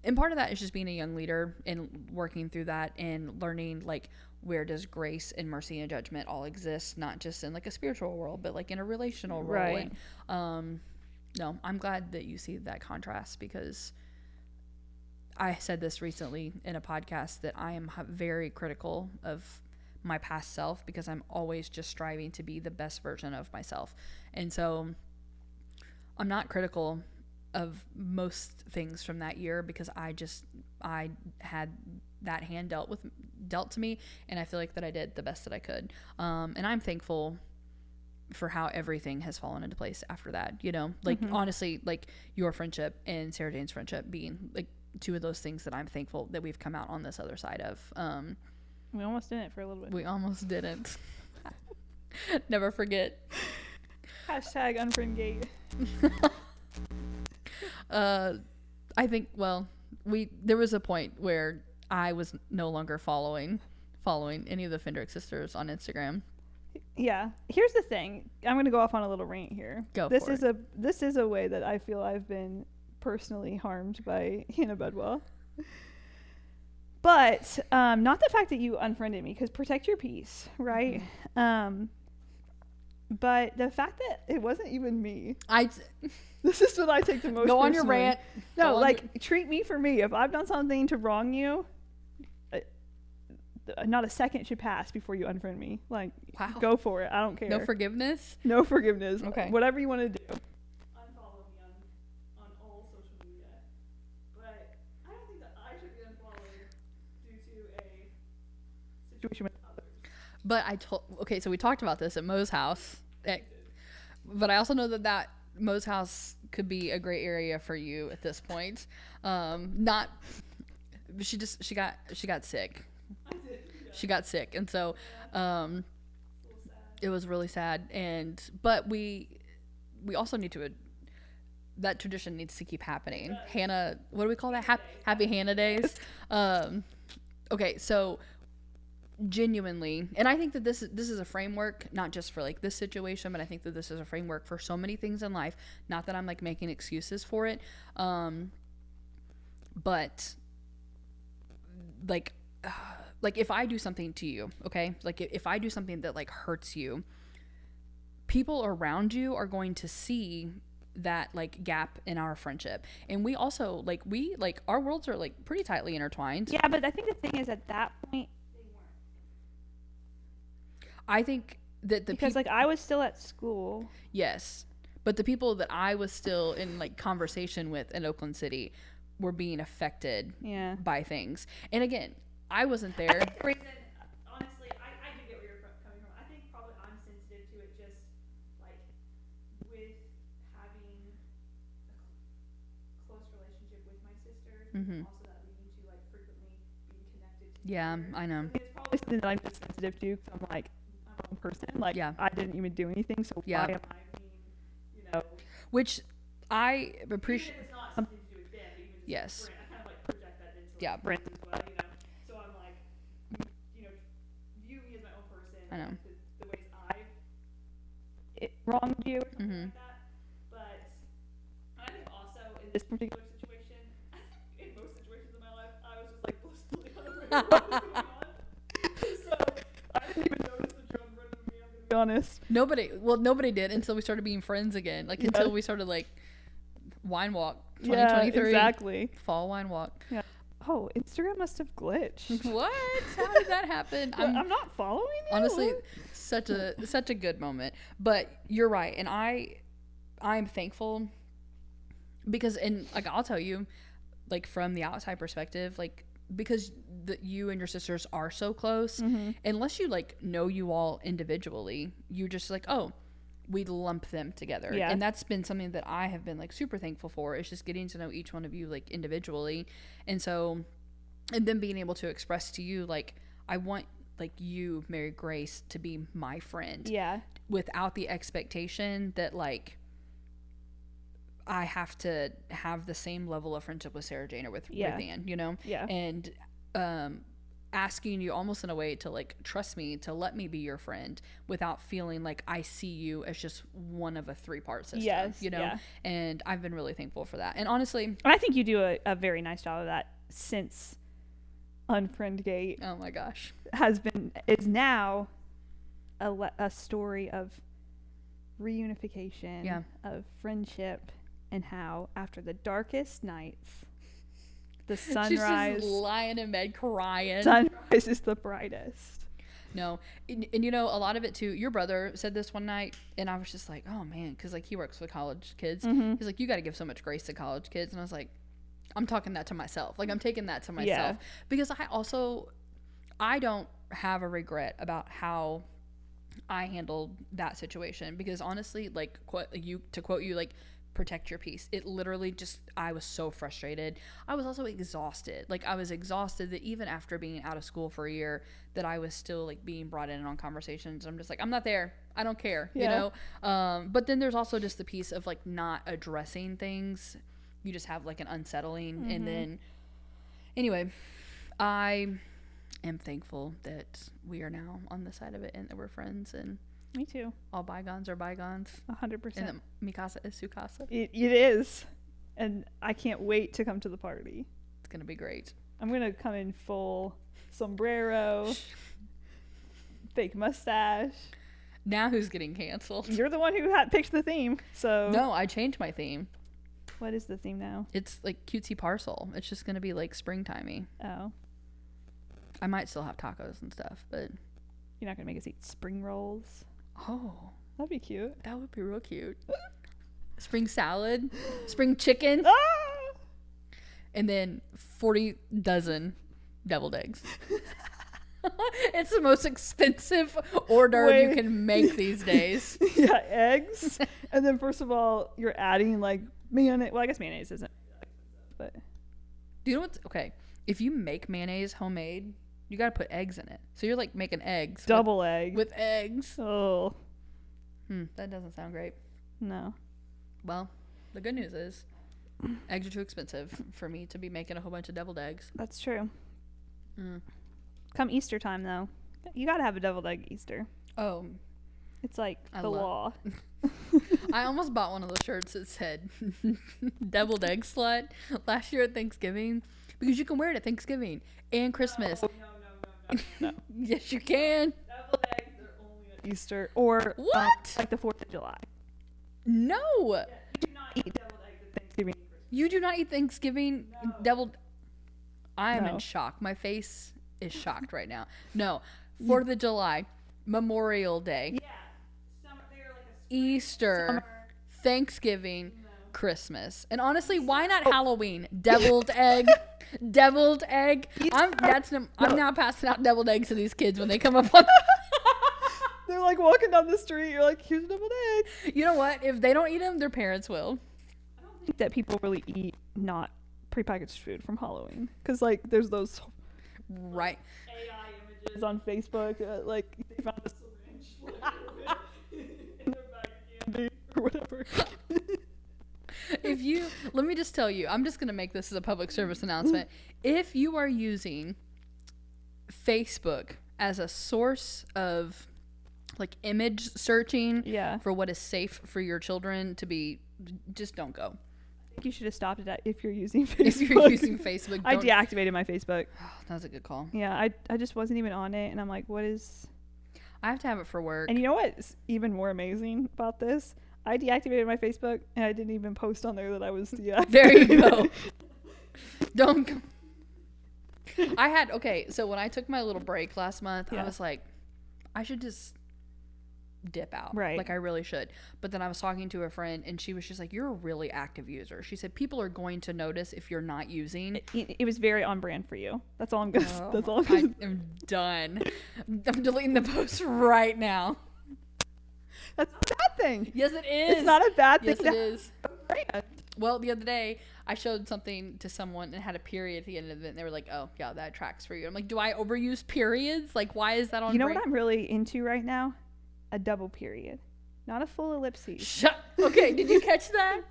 And part of that is just being a young leader and working through that and learning like where does grace and mercy and judgment all exist, not just in like a spiritual world, but like in a relational role. And no, I'm glad that you see that contrast because I said this recently in a podcast that I am very critical of my past self because I'm always just striving to be the best version of myself. And so I'm not critical of most things from that year because I had that hand dealt to me, and I feel like that I did the best that I could. And I'm thankful for how everything has fallen into place after that, you know, like honestly, like your friendship and Sarah Jane's friendship being like two of those things that I'm thankful that we've come out on this other side of. We almost didn't for a little bit. We almost didn't. Never forget. Hashtag unfriendgate. I think, well, there was a point where I was no longer following any of the Fendrich sisters on Instagram. Yeah. Here's the thing. I'm going to go off on a little rant here. This is a way that I feel I've been personally harmed by Hannah Bedwell. But not the fact that you unfriended me, because protect your peace, right? But the fact that it wasn't even me. This is what I take the most. Go on your rant. No, like treat me for me. If I've done something to wrong you, not a second should pass before you unfriend me. Like, wow. Go for it. I don't care. No forgiveness? No forgiveness. Okay. Whatever you want to do. Unfollow me on all social media. But I don't think that I should be unfollowed due to a situation with others. But okay, so we talked about this at Mo's house. But I also know that Mo's house could be a gray area for you at this point. She got sick. She got sick, and so it was really sad. But we also need to. That tradition needs to keep happening. Hannah, what do we call that? Happy Hannah days. Okay, so genuinely, and I think that this is a framework, not just for like this situation, but I think that this is a framework for so many things in life. Not that I'm like making excuses for it, but like if I do something to you, okay, like if I do something that like hurts you, people around you are going to see that like gap in our friendship. And we also like our worlds are like pretty tightly intertwined. Yeah, but I think the thing is, at that point they weren't. I think that because like I was still at school. Yes, but the people that I was still in like conversation with in Oakland City were being affected by things. And again, I wasn't there. I think the reason, honestly, I do get where you're coming from. I think probably I'm sensitive to it just like with having a close relationship with my sister, and also that leading to like frequently being connected to her. I know. It's probably something that I'm just sensitive to, because I'm like, I'm a person. Like, I didn't even do anything, so why am I being, Which I appreciate. It's not something to do with them, even just yes. I kind of like project that into friends as well, So I'm like, view me as my own person. I know. The ways I've wronged you or something like that. But I think also in this particular situation, I think in most situations in my life, I was just like blissfully unaware of what was going on. So I didn't even notice that you're unfriending me, I'm gonna be honest. Nobody did until we started being friends again. Like until we started like wine walk 2023. Yeah, exactly. Fall wine walk. Yeah. Oh, Instagram must have glitched. What? How did that happen? I'm not following you. Honestly, such a good moment. But you're right, and I'm thankful because, and like I'll tell you, like from the outside perspective, like because you and your sisters are so close, unless you like know you all individually, you're just like, oh, we lump them together. Yeah. And that's been something that I have been like super thankful for, is just getting to know each one of you like individually. And so, and then being able to express to you, like, I want like you, Marygrace, to be my friend. Yeah. Without the expectation that like I have to have the same level of friendship with Sarah Jane or with Ann, Yeah. And asking you almost in a way to like trust me, to let me be your friend without feeling like I see you as just one of a 3-part system. Yes, And I've been really thankful for that. And honestly, I think you do a very nice job of that since Unfriendgate. Oh my gosh, is now a story of reunification, of friendship, and how after the darkest nights The She's sunrise. just lying in bed crying. Sunrise is the brightest. No. And you know, a lot of it too, your brother said this one night, and I was just like, oh man, because like he works with college kids. Mm-hmm. He's like, you got to give so much grace to college kids. And I was like, I'm talking that to myself. Like, I'm taking that to myself. Because I don't have a regret about how I handled that situation. Because honestly, like, to quote you, like, protect your peace. It literally just, I was so frustrated. I was also exhausted. Like, I was exhausted that even after being out of school for a year, that I was still like being brought in on conversations. I'm just like, I'm not there. I don't care, you know? But then there's also just the piece of like not addressing things. You just have like an unsettling. Mm-hmm. And then anyway, I am thankful that we are now on the side of it and that we're friends, and me too. All bygones are bygones. 100%. And that Mikasa is Sukasa. It is. And I can't wait to come to the party. It's going to be great. I'm going to come in full sombrero, fake mustache. Now who's getting canceled? You're the one who picked the theme, so. No, I changed my theme. What is the theme now? It's like cutesy parcel. It's just going to be like springtimey. Oh. I might still have tacos and stuff, but. You're not going to make us eat spring rolls? Oh. That'd be cute. That would be real cute. Spring salad, spring chicken, and then 40 dozen deviled eggs. It's the most expensive order you can make these days. Yeah, eggs. And then first of all, you're adding like mayonnaise. Well, I guess mayonnaise isn't. But do you know what's okay? If you make mayonnaise homemade, you got to put eggs in it. So you're like making eggs. Double egg. With eggs. Oh. That doesn't sound great. No. Well, the good news is eggs are too expensive for me to be making a whole bunch of deviled eggs. That's true. Come Easter time, though, you got to have a deviled egg Easter. Oh. It's like the law. I almost bought one of those shirts that said deviled egg slut last year at Thanksgiving, because you can wear it at Thanksgiving and Christmas. No. Yes, you can. Deviled eggs are only at Easter or what? Like the 4th of July. No. Yeah, you do not eat deviled eggs at Thanksgiving. You do not eat Thanksgiving deviled. I am in shock. My face is shocked right now. No. 4th of July, Memorial Day. Yeah. They're like Easter, summer. Thanksgiving, Christmas. And honestly, why not Halloween? Deviled egg. Deviled egg. I'm now passing out deviled eggs to these kids when they come up on. They're like walking down the street. You're like, here's a deviled egg. You know what? If they don't eat them, their parents will. I don't think that people really eat not prepackaged food from Halloween, because like there's those right AI images on Facebook, like they found a syringe in their bag of candy or whatever. Let me just tell you, I'm just going to make this as a public service announcement. If you are using Facebook as a source of like image searching for what is safe for your children to be, just don't go. I think you should have stopped it if you're using Facebook. If you're using Facebook, I deactivated my Facebook. That was a good call. Yeah, I just wasn't even on it, and I'm like, what is... I have to have it for work. And you know what's even more amazing about this? I deactivated my Facebook, and I didn't even post on there that I was deactivated. There you go. Don't. So when I took my little break last month, I was like, I should just dip out. Right. Like I really should. But then I was talking to a friend, and she was just like, you're a really active user. She said, people are going to notice if you're not using. It was very on brand for you. That's all I'm going to That's all I am done. I'm deleting the post right now. That's not a bad thing. Yes, it is. It's not a bad thing. Yes, it is. Well, the other day, I showed something to someone and had a period at the end of it, and they were like, oh, yeah, that tracks for you. I'm like, do I overuse periods? Like, why is that on? You know what I'm really into right now? A double period. Not a full ellipses. Okay, did you catch that?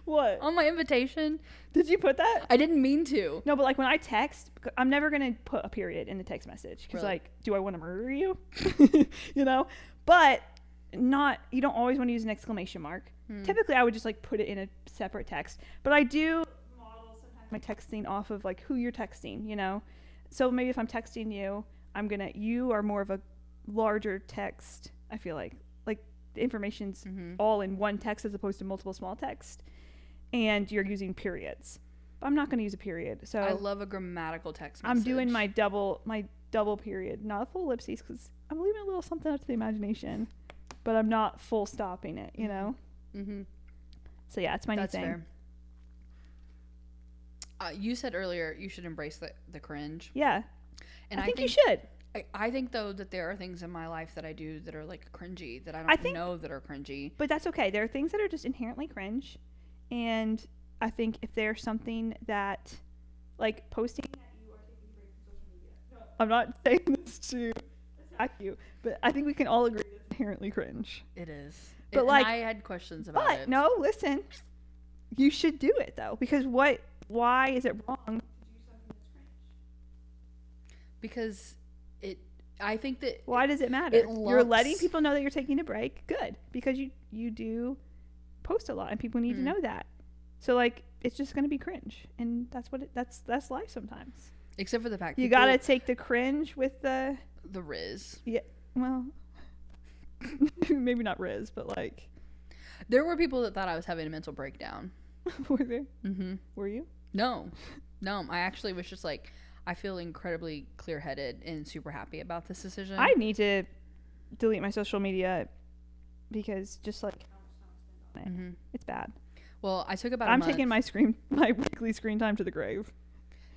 What? On my invitation. Did you put that? I didn't mean to. No, but like when I text, I'm never going to put a period in the text message. Because like, do I want to murder you? You know? But... you don't always want to use an exclamation mark. Typically I would just like put it in a separate text, but I do model sometimes my texting off of like who you're texting, you know. So maybe if I'm texting you, you are more of a larger text. I feel like the information's all in one text as opposed to multiple small text, and you're using periods. I'm not going to use a period. So I love a grammatical text message. I'm doing my double period, not a full ellipses, because I'm leaving a little something up to the imagination, but I'm not full stopping it, you know? Mm-hmm. So yeah, it's my new thing. Fair. You said earlier you should embrace the cringe. Yeah. And I think you should. I think, though, that there are things in my life that I do that are, like, cringy, that I don't know that are cringy. But that's okay. There are things that are just inherently cringe. And I think if there's something that, like, posting that you are taking a break from social media. No, I'm not saying this to attack you, but I think we can all agree it's inherently cringe. It is. But, and like, I had questions about it. But, no, listen. You should do it, though. Because why is it wrong to do something that's cringe? Because I think that why does it matter? You're letting people know that you're taking a break. Good, because you do post a lot, and people need to know that. So like, it's just gonna be cringe, and that's life sometimes. Except for the fact you gotta take the cringe with the riz. Yeah, well, maybe not riz, but like, there were people that thought I was having a mental breakdown. Were there? Mm-hmm. Were you? No. I actually was just like, I feel incredibly clear-headed and super happy about this decision. I need to delete my social media because just like how much time I spend on it, it's bad. Well, I took about I'm taking my weekly screen time to the grave.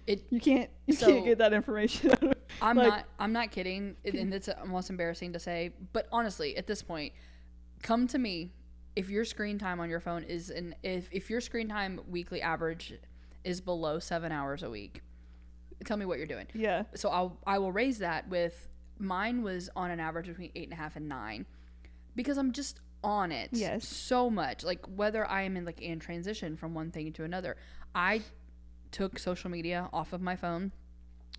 You can't get that information out of I'm not kidding, and it's almost embarrassing to say, but honestly, at this point, come to me if your screen time on your phone is if your screen time weekly average is below 7 hours a week. Tell me what you're doing. Yeah. So I will raise that with mine was on an average between 8.5 and 9 because I'm just on it so much. Like whether I am in transition from one thing to another. I took social media off of my phone.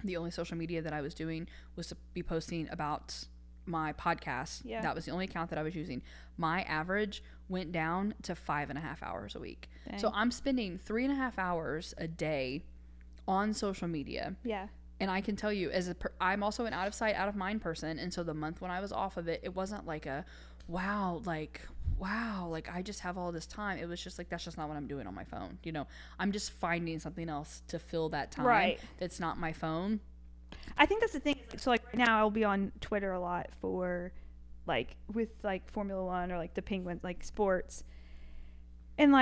The only social media that I was doing was to be posting about my podcast. Yeah. That was the only account that I was using. My average went down to 5.5 hours a week. Dang. So I'm spending 3.5 hours a day on social media. Yeah. And I can tell you, I'm also an out of sight, out of mind person. And so the month when I was off of it, it wasn't like a wow, I just have all this time. It was just like, that's just not what I'm doing on my phone. You know, I'm just finding something else to fill that time that's not my phone. I think that's the thing. So like right now I'll be on Twitter a lot for with Formula One or the Penguins, sports. And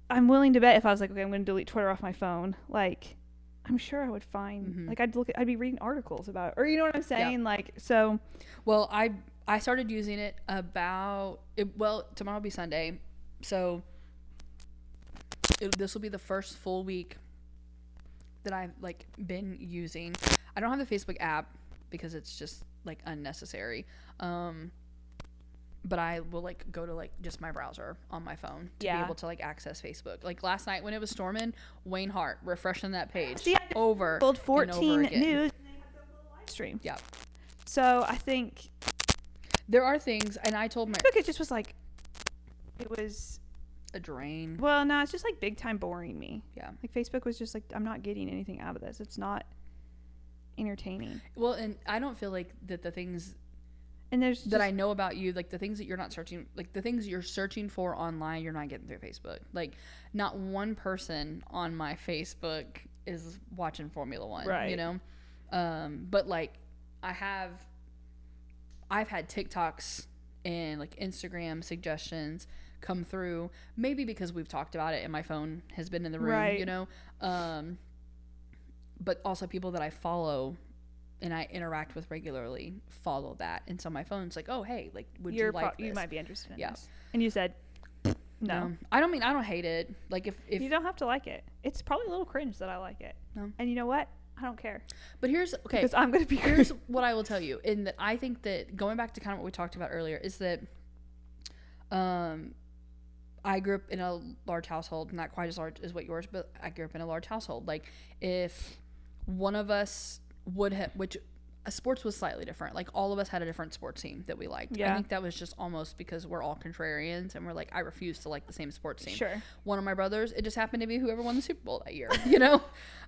I'm willing to bet if I was okay, I'm going to delete Twitter off my phone. I'm sure I would find I'd be reading articles about it, or you know what I'm saying? Yeah. So. Well, I started using it tomorrow will be Sunday. So this will be the first full week that I've been using. I don't have the Facebook app because it's just unnecessary. But I will go to just my browser on my phone to be able to access Facebook. Last night when it was storming, Wayne Hart refreshing that page over Gold 14 and over again. News. And they have the little live stream. Yeah. So I think there are things, and I told my it just was it was a drain. Well, no, it's just big time boring me. Yeah. Facebook was just I'm not getting anything out of this. It's not entertaining. Well, and I don't feel that the things. And there's that I know about you, the things that you're not searching, the things you're searching for online, you're not getting through Facebook. Not one person on my Facebook is watching Formula One, right? You know, but I've had TikToks and Instagram suggestions come through, maybe because we've talked about it and my phone has been in the room, right. You know, but also people that I follow and I interact with regularly follow that, and so my phone's oh, hey, would you like this? You might be interested in this. And you said no. I don't hate it. If you don't have to like it, it's probably a little cringe that I like it. No. And you know what? I don't care. But here's because I'm gonna be. Here's what I will tell you, in that I think that going back to kind of what we talked about earlier is that, I grew up in a large household, not quite as large as what yours, but I grew up in a large household. If one of us would have, which sports was slightly different. All of us had a different sports team that we liked. Yeah. I think that was just almost because we're all contrarians and we're I refuse to like the same sports team. Sure. One of my brothers, it just happened to be whoever won the Super Bowl that year, you know?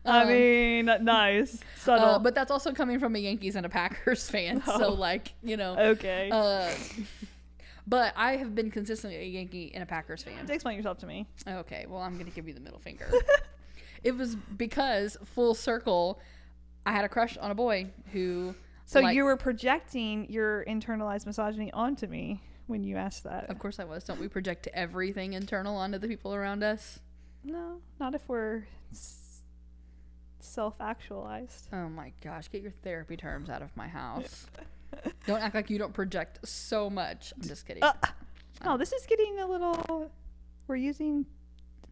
I mean, nice. Subtle. But that's also coming from a Yankees and a Packers fan. Oh. So you know. Okay. But I have been consistently a Yankee and a Packers fan. Explain yourself to me. Okay. Well, I'm going to give you the middle finger. It was because full circle, I had a crush on a boy who. So you were projecting your internalized misogyny onto me when you asked that. Of course I was. Don't we project everything internal onto the people around us? No, not if we're self-actualized. Oh my gosh, get your therapy terms out of my house. Don't act like you don't project so much. I'm just kidding. Oh, this is getting a little... We're using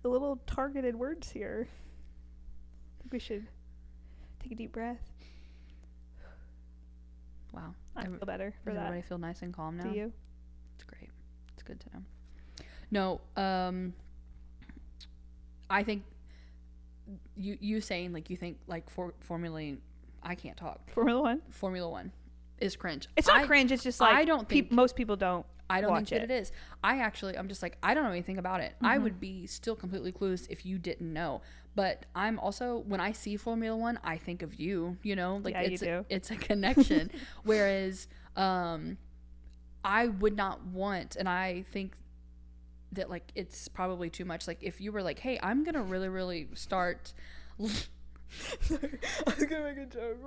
a little targeted words here. I think we should take a deep breath. Wow. I feel better for that. Everybody feel nice and calm now? Do you? It's great. It's good to know. No, I think you saying like you think like I can't talk. Formula One is cringe. It's not cringe. It's just like I don't think most people don't. I don't think that it is. I'm just like, I don't know anything about it. I would be still completely clueless if you didn't know. But I'm also, when I see Formula One, I think of you, you know, like it's a connection. Whereas I would not want, and I think that like it's probably too much. Like if you were like, hey, I'm gonna really, really start. Sorry, I was gonna make a joke.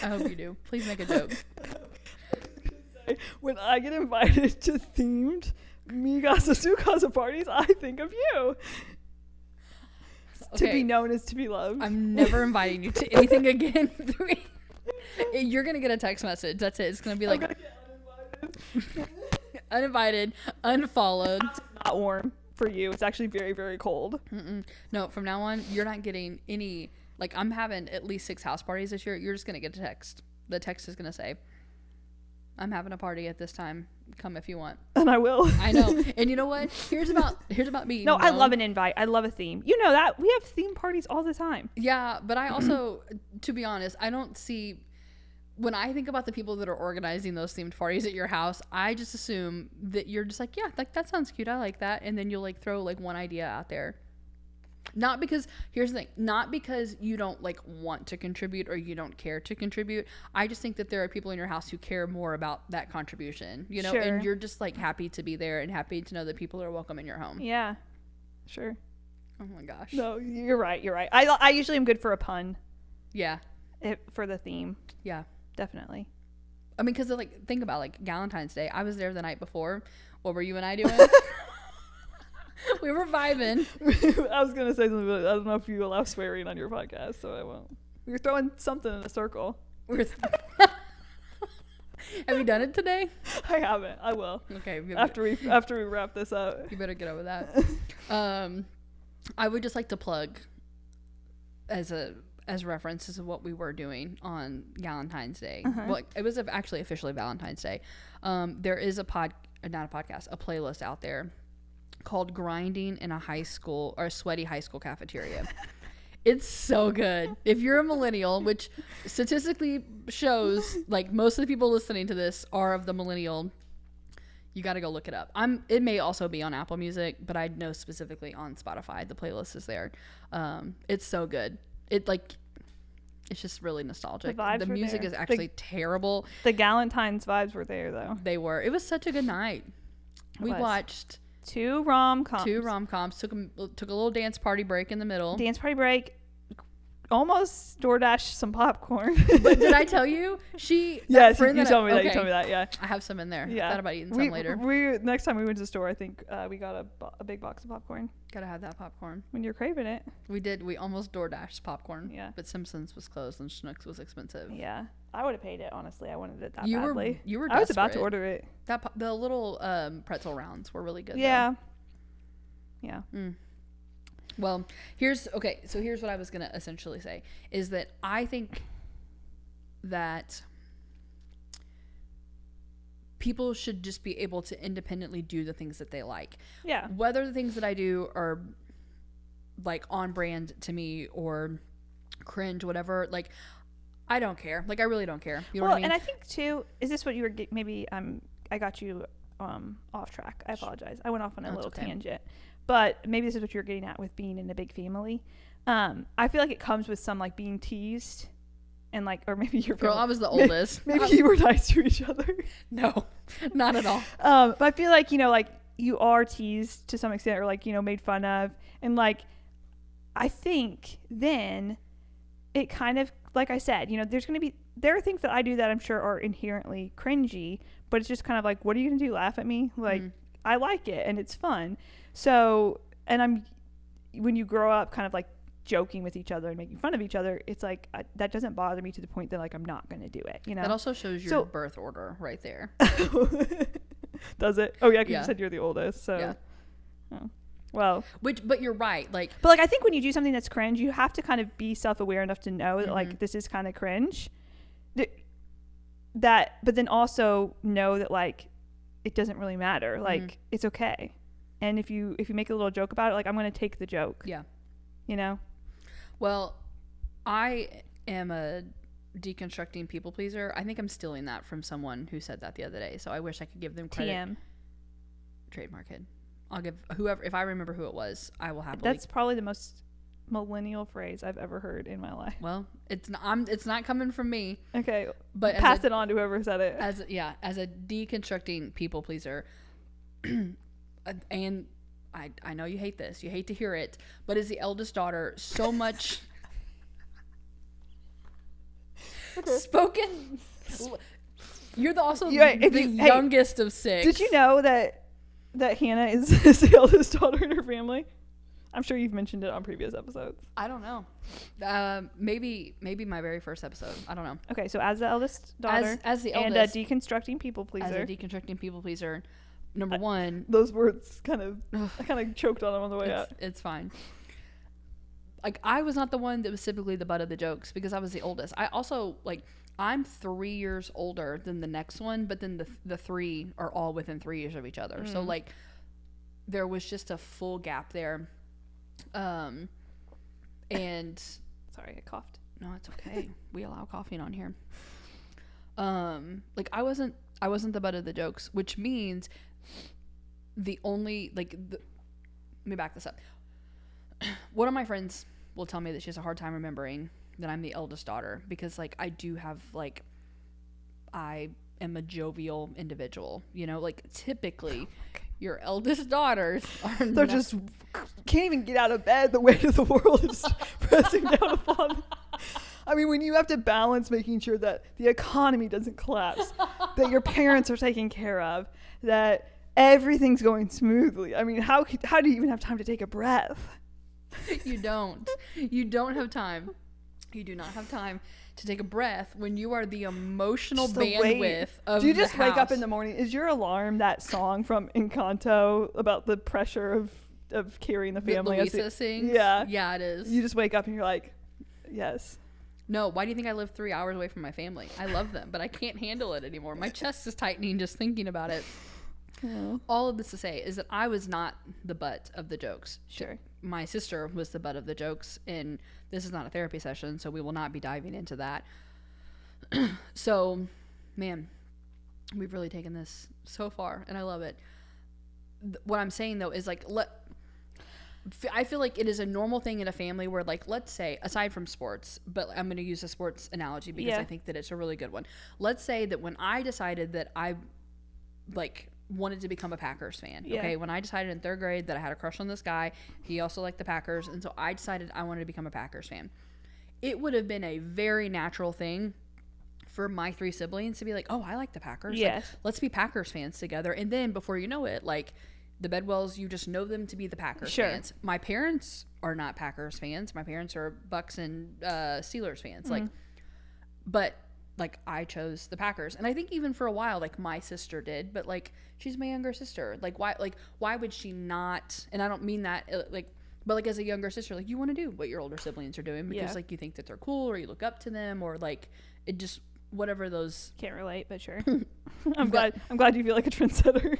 I hope you do. Please make a joke. When I get invited to themed Mikasa parties, I think of you. Okay. To be known as to be loved. I'm never inviting you to anything again. You're gonna get a text message. That's it. It's gonna be like uninvited, unfollowed. It's not warm for you. It's actually very, very cold. No, from now on, you're not getting any. Like I'm having at least 6 house parties this year. You're just gonna get a text. The text is gonna say, I'm having a party at this time. Come if you want. And I will. I know. And you know what? Here's about me. No, I love an invite. I love a theme. You know that. We have theme parties all the time. Yeah, but I also, to be honest, I don't see, when I think about the people that are organizing those themed parties at your house, I just assume that you're just like, yeah, like that sounds cute. I like that. And then you'll like throw like one idea out there. Not because, here's the thing, not because you don't like want to contribute or you don't care to contribute. I just think that there are people in your house who care more about that contribution, you know, and you're just like happy to be there and happy to know that people are welcome in your home. Yeah, sure. Oh my gosh. No, you're right. I usually am good for a pun. Yeah. For the theme. Yeah. Definitely. I mean, because like, think about like Valentine's Day. I was there the night before. What were you and I doing? We were vibing. I was gonna say something, but I don't know if you allow swearing on your podcast, so I won't. We were throwing something in a circle. Have you done it today? I haven't. I will. Okay. After we wrap this up. You better get over that. I would just like to plug as references of what we were doing on Valentine's Day. Well, it was actually officially Valentine's Day. There is a playlist out there called Grinding in a High School or a Sweaty High School Cafeteria. It's so good. If you're a millennial, which statistically shows like most of the people listening to this are of the millennial, you got to go look it up. It may also be on Apple Music, but I know specifically on Spotify. The playlist is there. It's so good. It's just really nostalgic. The music is actually terrible. The Galentine's vibes were there though. They were. It was such a good night. We watched 2 rom-coms. Took a little dance party break in the middle. Dance party break. Almost DoorDash some popcorn. But did I tell you? Yes, you told me that. You told me that. Yeah. I have some in there. Yeah. I thought about eating some later. Next time we went to the store, I think we got a big box of popcorn. Gotta have that popcorn when you're craving it. We did. We almost DoorDashed popcorn. Yeah. But Simpsons was closed and Schnucks was expensive. Yeah. I would have paid it, honestly. I wanted it that badly. You were desperate. I was about to order it. The little pretzel rounds were really good. Yeah. Though. Yeah. Well, here's what I was going to essentially say is that I think that people should just be able to independently do the things that they like. Yeah. Whether the things that I do are like on brand to me or cringe, whatever, like I don't care. Like I really don't care. You know what I mean? And I think too, is this what you were maybe I got you off track. I apologize. I went off on a little tangent. But maybe this is what you're getting at with being in a big family. I feel like it comes with some like being teased and like, or maybe you're girl. I was the oldest. Maybe you were nice to each other. No, not at all. But I feel like, you know, like you are teased to some extent or like, you know, made fun of. And like, I think then it kind of, like I said, you know, there are things that I do that I'm sure are inherently cringy, but it's just kind of like, what are you going to do? Laugh at me? Like, I like it and it's fun. So, and when you grow up kind of like joking with each other and making fun of each other, it's like, that doesn't bother me to the point that like, I'm not going to do it, you know? That also shows your birth order right there. Does it? Oh yeah, because you said you're the oldest, so. Yeah. Oh. Well. But you're right. Like. But like, I think when you do something that's cringe, you have to kind of be self-aware enough to know that like, this is kind of cringe. But then also know that like, it doesn't really matter. Like, it's okay. And if you make a little joke about it, like, I'm going to take the joke. Yeah. You know? Well, I am a deconstructing people pleaser. I think I'm stealing that from someone who said that the other day. So I wish I could give them credit. TM. Trademark it. I'll give whoever, if I remember who it was, I will happily. That's probably the most millennial phrase I've ever heard in my life. Well, it's not coming from me. Okay. But pass it on to whoever said it. As a deconstructing people pleaser, and I know you hate this. You hate to hear it, but as the eldest daughter, so much spoken. You're also the youngest of 6. Did you know that Hannah is the eldest daughter in her family? I'm sure you've mentioned it on previous episodes. I don't know. Maybe my very first episode. I don't know. Okay, so as the eldest daughter, as the eldest, and a deconstructing people pleaser. Number one, those words I kind of choked on them on the way out. It's fine. Like, I was not the one that was typically the butt of the jokes because I was the oldest. I also, like, I'm 3 years older than the next one, but then the 3 are all within 3 years of each other. So like, there was just a full gap there. And sorry, I coughed. No, it's okay. We allow coughing on here. Like, I wasn't the butt of the jokes, which means let me back this up. One of my friends will tell me that she has a hard time remembering that I'm the eldest daughter because, like, I do have, like, I am a jovial individual, you know, like, typically your eldest daughters they're just can't even get out of bed. The weight of the world is pressing down upon them. I mean, when you have to balance making sure that the economy doesn't collapse, that your parents are taken care of, that everything's going smoothly. I mean, how do you even have time to take a breath? You don't have time. You do not have time to take a breath when you are the emotional bandwidth of the house. Do you just wake up in the morning? Is your alarm that song from Encanto about the pressure of carrying the family? Luisa sings? Yeah, it is. You just wake up and you're like, yes. No, why do you think I live 3 hours away from my family? I love them, but I can't handle it anymore. My chest is tightening just thinking about it. Oh. All of this to say is that I was not the butt of the jokes. Sure. My sister was the butt of the jokes, and this is not a therapy session, so we will not be diving into that. So, man, we've really taken this so far, and I love it. What I'm saying, though, is, like, I feel like it is a normal thing in a family where, like, let's say, aside from sports, but I'm going to use a sports analogy because I think that it's a really good one. Let's say that when I decided that I, like, wanted to become a Packers fan. Okay. When I decided in 3rd grade that I had a crush on this guy, he also liked the Packers. And so I decided I wanted to become a Packers fan. It would have been a very natural thing for my 3 siblings to be like, oh, I like the Packers. Yes. Like, let's be Packers fans together. And then before you know it, like, the Bedwells, you just know them to be the Packers fans. My parents are not Packers fans. My parents are Bucks and Steelers fans. Like, but, like, I chose the Packers. And I think even for a while, like, my sister did, but, like, she's my younger sister. Like, why would she not? And I don't mean that, like, but, like, as a younger sister, like, you want to do what your older siblings are doing because, like, you think that they're cool or you look up to them or, like, it just, whatever those. Can't relate, but sure. I'm glad you feel like a trendsetter.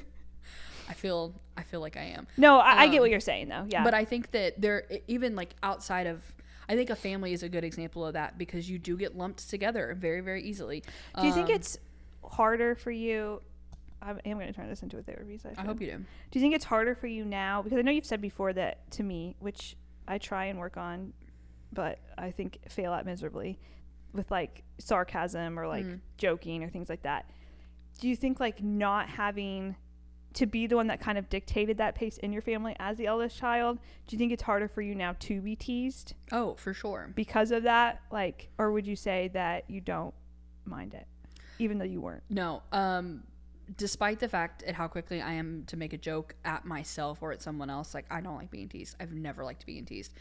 I feel like I am. No, I get what you're saying, though. Yeah. But I think that there, even, like, outside of, I think a family is a good example of that because you do get lumped together very, very easily. Do you think it's harder for you? I am going to turn this into a therapy session. I hope you do. Do you think it's harder for you now? Because I know you've said before that to me, which I try and work on, but I think fail at miserably with, like, sarcasm or, like, joking or things like that. Do you think, like, not having to be the one that kind of dictated that pace in your family as the eldest child, do you think it's harder for you now to be teased Oh, for sure. because of that? Like, or would you say that you don't mind it, even though you weren't? No. Despite the fact at how quickly I am to make a joke at myself or at someone else, like, I don't like being teased. I've never liked being teased.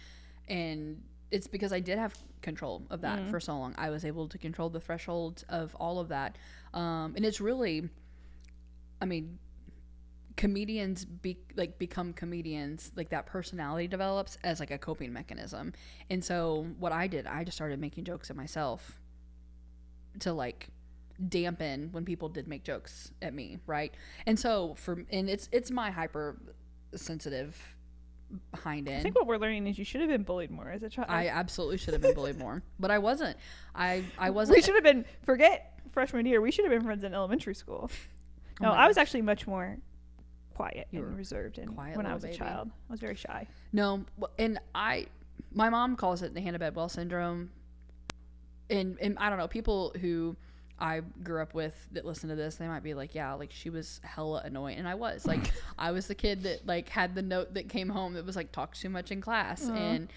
And it's because I did have control of that for so long. I was able to control the thresholds of all of that. And it's really, I mean, comedians become comedians. Like, that personality develops as like a coping mechanism. And so what I did, I just started making jokes at myself to like dampen when people did make jokes at me, right? And so it's my hypersensitive behind it. I think what we're learning is you should have been bullied more as a child. I absolutely should have been bullied more, but I wasn't. I wasn't. We should have been, forget freshman year, we should have been friends in elementary school. No, I was actually much more quiet and reserved when I was a child. I was very shy. No, and my mom calls it the Hannah Bedwell syndrome. And I don't know, people who I grew up with that listen to this, they might be like, yeah, like, she was hella annoying. And I was like, I was the kid that like had the note that came home that was like, talked too much in class. And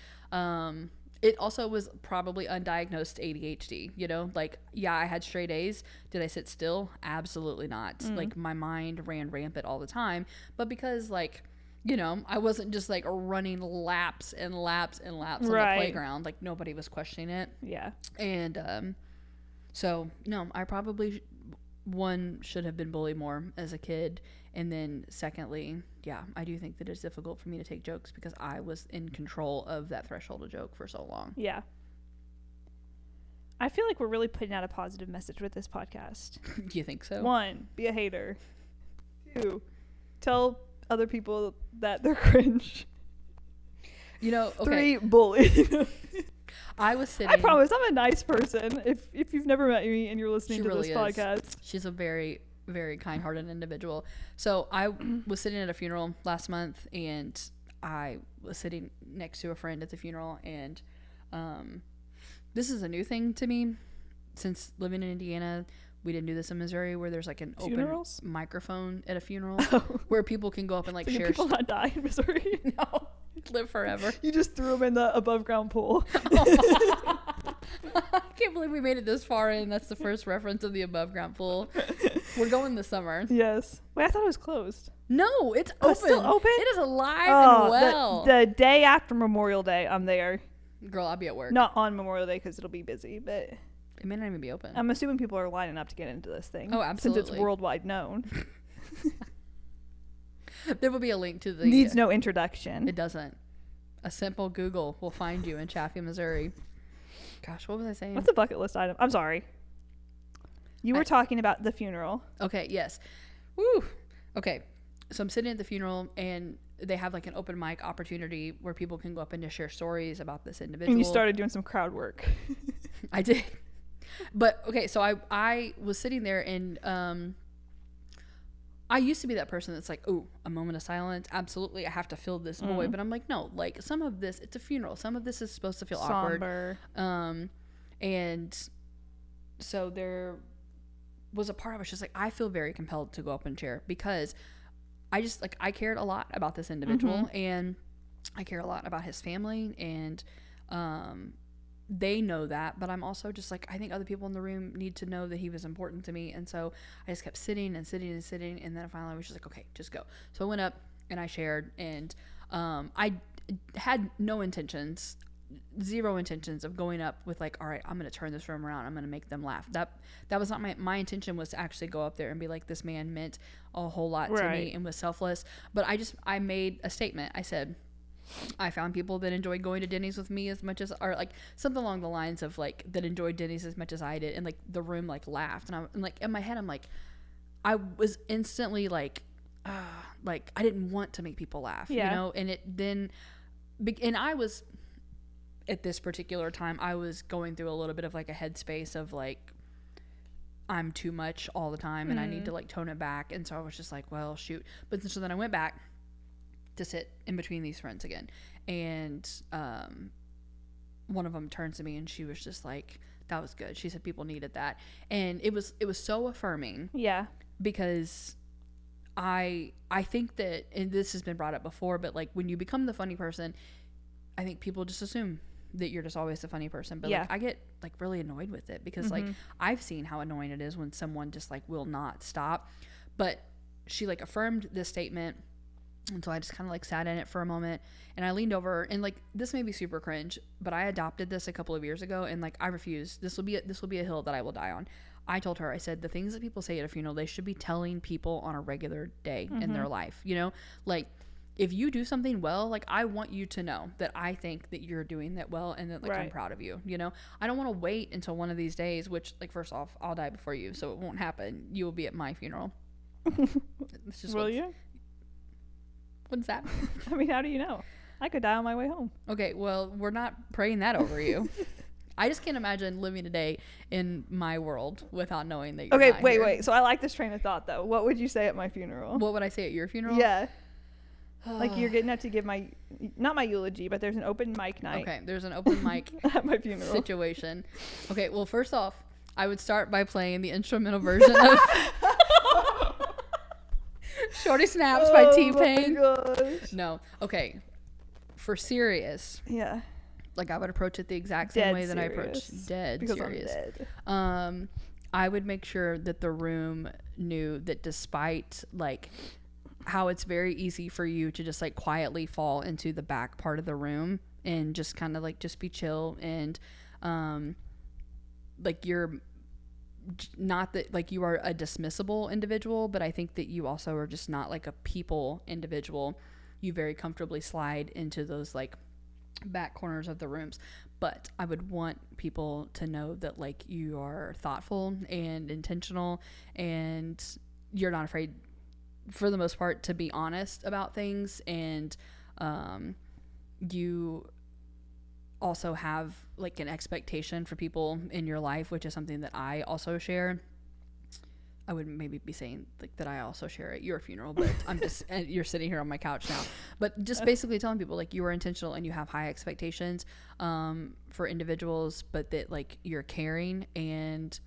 it also was probably undiagnosed ADHD, you know, like, yeah, I had straight A's. Did I sit still? Absolutely not. Like, my mind ran rampant all the time. But because, like, you know, I wasn't just like running laps and laps and laps on the playground. Like, nobody was questioning it. Yeah. And so, no, I probably, should have been bullied more as a kid. And then secondly, yeah, I do think that it's difficult for me to take jokes because I was in control of that threshold of joke for so long. Yeah. I feel like we're really putting out a positive message with this podcast. Do you think so? 1, be a hater. 2, tell other people that they're cringe. You know, okay. 3, bully. I was sitting. I promise I'm a nice person. If you've never met me and you're listening to this podcast. She's a very, very kind-hearted individual. So I was sitting at a funeral last month, and I was sitting next to a friend at the funeral, and this is a new thing to me since living in Indiana. We didn't do this in Missouri, where there's like an Funerals? open microphone at a funeral where people can go up and like so share. People not die in Missouri? No, live forever. You just threw them in the above ground pool. I can't believe we made it this far in. That's the first reference of the above ground pool. We're going this summer. Yes. Wait, I thought it was closed. No, it's open. Oh, it's still open? It is alive and well. The day after Memorial Day, I'm there. Girl, I'll be at work. Not on Memorial Day because it'll be busy, but it may not even be open. I'm assuming people are lining up to get into this thing. Oh, absolutely. Since it's worldwide known. There will be a link to the... Needs no introduction. It doesn't. A simple Google will find you in Chaffee, Missouri. Gosh, what was I saying? What's a bucket list item? I'm sorry. You were talking about the funeral. Okay, yes. Woo. Okay, so I'm sitting at the funeral, and they have like an open mic opportunity where people can go up and just share stories about this individual. And you started doing some crowd work. I did. But, okay, so I was sitting there, and I used to be that person that's like, oh, a moment of silence. Absolutely, I have to fill this void. But I'm like, no, like, some of this, it's a funeral. Some of this is supposed to feel somber. Awkward. And so there was a part of it just like, I feel very compelled to go up and share because I just, like, I cared a lot about this individual and I care a lot about his family, and they know that, but I'm also just like, I think other people in the room need to know that he was important to me. And so I just kept sitting and sitting and sitting, and then finally I was just like, okay, just go. So I went up and I shared, and I had no intentions, zero intentions of going up with like, all right, I'm going to turn this room around, I'm going to make them laugh. That was not my intention, was to actually go up there and be like, this man meant a whole lot to me and was selfless. But I made a statement. I said, I found people that enjoyed going to Denny's with me as much as, or like something along the lines of like, that enjoyed Denny's as much as I did. And like the room like laughed, and I'm like, in my head, I'm like, I was instantly like I didn't want to make people laugh, you know? And and I was, at this particular time, I was going through a little bit of like a headspace of like, I'm too much all the time and I need to like tone it back. And so I was just like, well, shoot. But so then I went back to sit in between these friends again, and one of them turns to me and she was just like, that was good. She said people needed that, and it was so affirming. Yeah, because I think that, and this has been brought up before, but like when you become the funny person, I think people just assume that you're just always the funny person. But like I get like really annoyed with it because like I've seen how annoying it is when someone just like will not stop. But she like affirmed this statement, and so I just kind of like sat in it for a moment, and I leaned over, and like this may be super cringe, but I adopted this a couple of years ago, and like I refuse. This will be a hill that I will die on. I told her, I said, the things that people say at a funeral, they should be telling people on a regular day in their life, you know, like if you do something well, like I want you to know that I think that you're doing that well, and that like I'm proud of you, you know. I don't want to wait until one of these days, which like first off, I'll die before you, so it won't happen. You will be at my funeral. It's just will you? What's that? I mean, how do you know? I could die on my way home. Okay, well, we're not praying that over you. I just can't imagine living a day in my world without knowing that you're not here. Wait. So I like this train of thought, though. What would you say at my funeral? What would I say at your funeral? Yeah. Like you're getting up to give not my eulogy, but there's an open mic night. Okay, there's an open mic at my funeral situation. Okay, well, first off, I would start by playing the instrumental version of Shorty Snaps by T-Pain. No. Okay. For serious. Yeah. Like I would approach it the exact same way that I approach dead because serious. I'm dead. I would make sure that the room knew that despite like how it's very easy for you to just like quietly fall into the back part of the room and just kind of like just be chill, and like you're not that like you are a dismissible individual, but I think that you also are just not like a people individual. You very comfortably slide into those like back corners of the rooms. But I would want people to know that like you are thoughtful and intentional, and you're not afraid for the most part to be honest about things, and you also have like an expectation for people in your life, which is something that I also share. I wouldn't maybe be saying like that I also share at your funeral, but I'm just you're sitting here on my couch now. But just basically telling people like you are intentional and you have high expectations for individuals, but that like you're caring and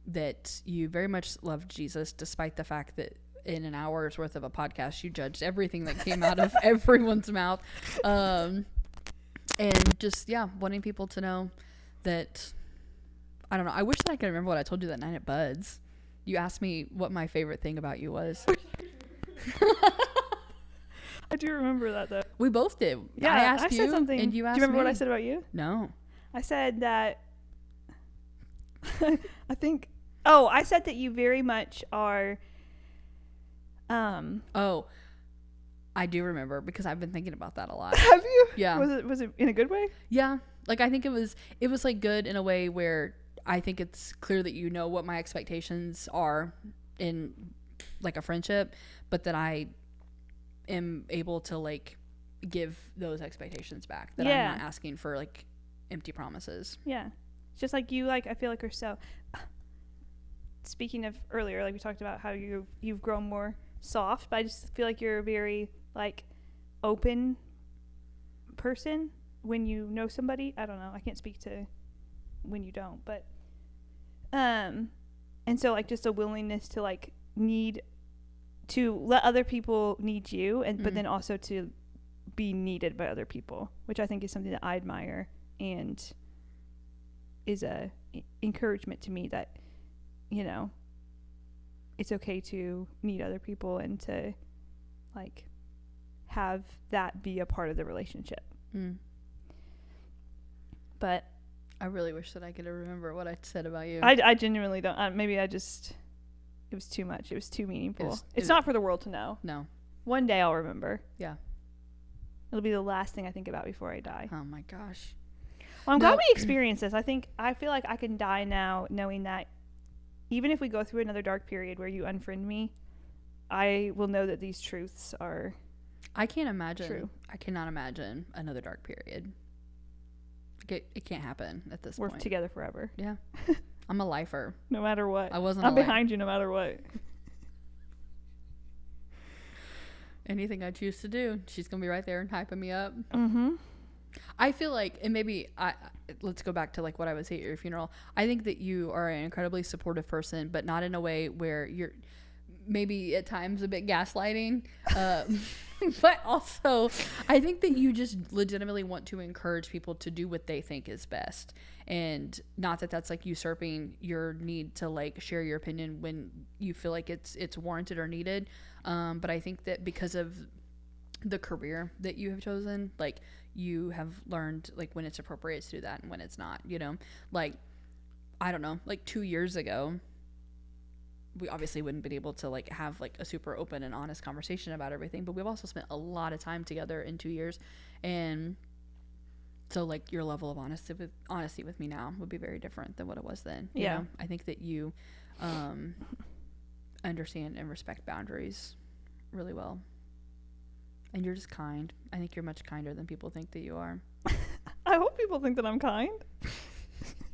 that you very much love Jesus, despite the fact that in an hour's worth of a podcast you judged everything that came out of everyone's mouth. And just wanting people to know that I don't know. I wish that I could remember what I told you that night at Bud's. You asked me what my favorite thing about you was. I do remember that though. We both did. Yeah, I asked you said something. and you asked me. Do you remember what I said about you? No. I said that I said that you very much are Oh. I do remember because I've been thinking about that a lot. Have you? Yeah. Was it in a good way? Yeah. Like I think it was like good in a way where I think it's clear that you know what my expectations are in like a friendship, but that I am able to like give those expectations back, that I'm not asking for like empty promises. Yeah. It's just like you, like, I feel like you're so, speaking of earlier, like we talked about how you've grown more soft, but I just feel like you're a very like open person when you know somebody. I don't know. I can't speak to when you don't, but and so like just a willingness to like need to let other people need you, and but then also to be needed by other people, which I think is something that I admire and is a encouragement to me that, you know, it's okay to need other people and to like have that be a part of the relationship. But I really wish that I could remember what I said about you. I genuinely don't. Maybe it was too much. It was too meaningful. It's not for the world to know. No. One day I'll remember. Yeah. It'll be the last thing I think about before I die. Oh my gosh. Well, I'm glad we experienced this. I feel like I can die now knowing that even if we go through another dark period where you unfriend me, I will know that these truths are I can't imagine. True. I cannot imagine another dark period. It can't happen at this point. We're together forever. Yeah. I'm a lifer. No matter what. I'm behind you no matter what. Anything I choose to do, she's going to be right there and hyping me up. Mm-hmm. I feel like, and maybe let's go back to like what I would say at your funeral. I think that you are an incredibly supportive person, but not in a way where maybe at times a bit gaslighting. But also, I think that you just legitimately want to encourage people to do what they think is best. And not that that's like usurping your need to like share your opinion when you feel like it's warranted or needed. But I think that because of the career that you have chosen, like you have learned like when it's appropriate to do that and when it's not, you know, like, I don't know, like 2 years ago, we obviously wouldn't been able to like have like a super open and honest conversation about everything, but we've also spent a lot of time together in 2 years. And so like your level of honesty with me now would be very different than what it was then. You know? I think that you understand and respect boundaries really well. And you're just kind. I think you're much kinder than people think that you are. I hope people think that I'm kind.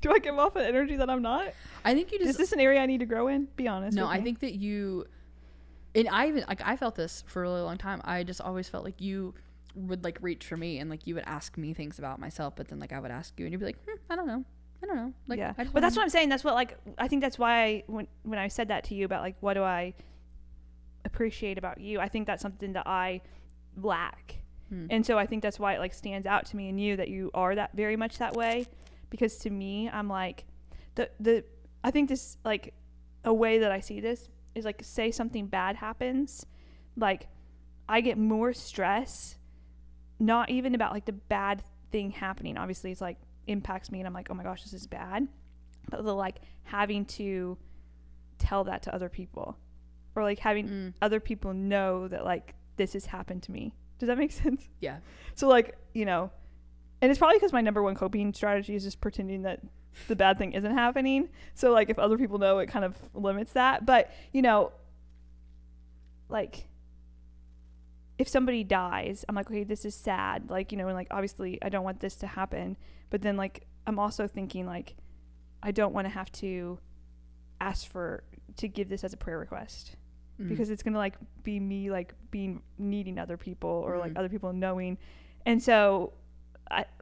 Do I give off an energy that I'm not? I think you just... Is this an area I need to grow in? Be honest. No, I think that you... And I even... Like, I felt this for a really long time. I just always felt like you would, like, reach for me and, like, you would ask me things about myself, but then, like, I would ask you and you'd be like, I don't know. Like, yeah. But that's what I'm saying. That's what, like... I think that's why when I said that to you about, like, what do I appreciate about you, I think that's something that I lack. And so I think that's why it, like, stands out to me and you that you are that very much that way. Because to me, I'm like, I think this, like, a way that I see this is, like, say something bad happens, like, I get more stress, not even about, like, the bad thing happening. Obviously, it's, like, impacts me, and I'm like, oh my gosh, this is bad. But the, like, having to tell that to other people, or, like, having other people know that, like, this has happened to me. Does that make sense? Yeah. So, like, you know, and it's probably because my number one coping strategy is just pretending that the bad thing isn't happening. So, like, if other people know, it kind of limits that. But, you know, like, if somebody dies, I'm like, okay, this is sad. Like, you know, and, like, obviously I don't want this to happen. But then, like, I'm also thinking, like, I don't want to have to ask to give this as a prayer request. Because it's going to, like, be me, like, needing other people or, like, other people knowing. And so...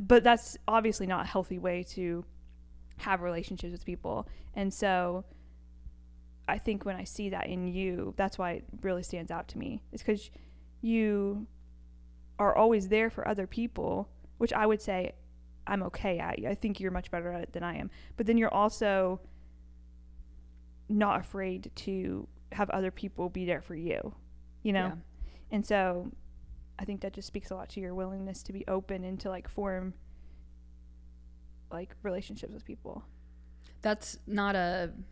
but that's obviously not a healthy way to have relationships with people. And so I think when I see that in you, that's why it really stands out to me. It's because you are always there for other people, which I would say I'm okay at. I think you're much better at it than I am. But then you're also not afraid to have other people be there for you, you know? Yeah. And so... I think that just speaks a lot to your willingness to be open and to, like, form, like, relationships with people. That's an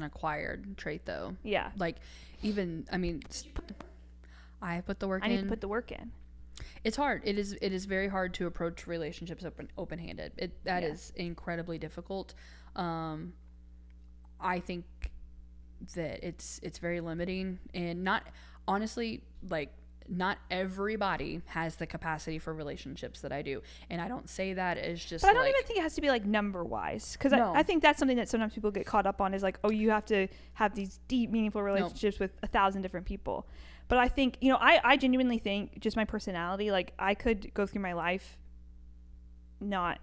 acquired trait, though. Yeah. Like, even, I mean, I put the work in. I need to put the work in. It's hard. It is very hard to approach relationships open-handed. That is incredibly difficult. I think that it's very limiting, and not everybody has the capacity for relationships that I do. And I don't say that as just... But I don't even think it has to be, like, number-wise. Because I think that's something that sometimes people get caught up on is, like, oh, you have to have these deep, meaningful relationships with 1,000 different people. But I think, you know, I genuinely think just my personality, like, I could go through my life not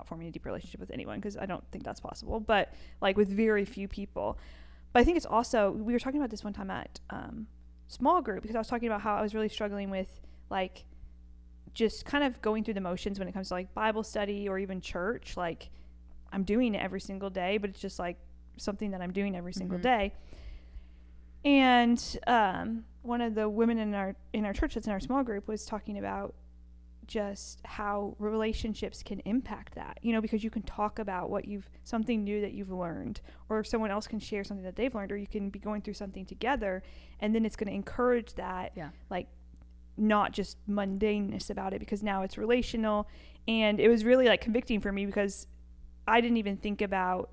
forming a deep relationship with anyone, because I don't think that's possible. But, like, with very few people. But I think it's also... We were talking about this one time at... small group, because I was talking about how I was really struggling with, like, just kind of going through the motions when it comes to, like, Bible study or even church. Like, I'm doing it every single day, but it's just, like, something that I'm doing every single day. And one of the women in our church that's in our small group was talking about just how relationships can impact that, you know, because you can talk about something new that you've learned, or someone else can share something that they've learned, or you can be going through something together, and then it's going to encourage that, like, not just mundaneness about it, because now it's relational. And it was really, like, convicting for me, because I didn't even think about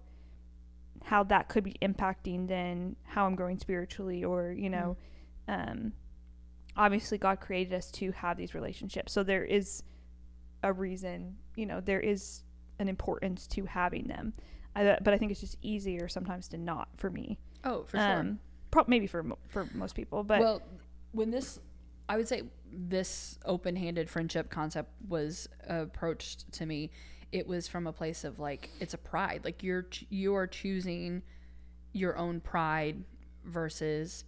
how that could be impacting then how I'm growing spiritually, or, you know, obviously God created us to have these relationships. So there is a reason, you know, there is an importance to having them. But I think it's just easier sometimes to not, for me. Oh, for sure. Maybe for most people. But well, I would say this open-handed friendship concept was approached to me, it was from a place of, like, it's a pride. Like, you are choosing your own pride versus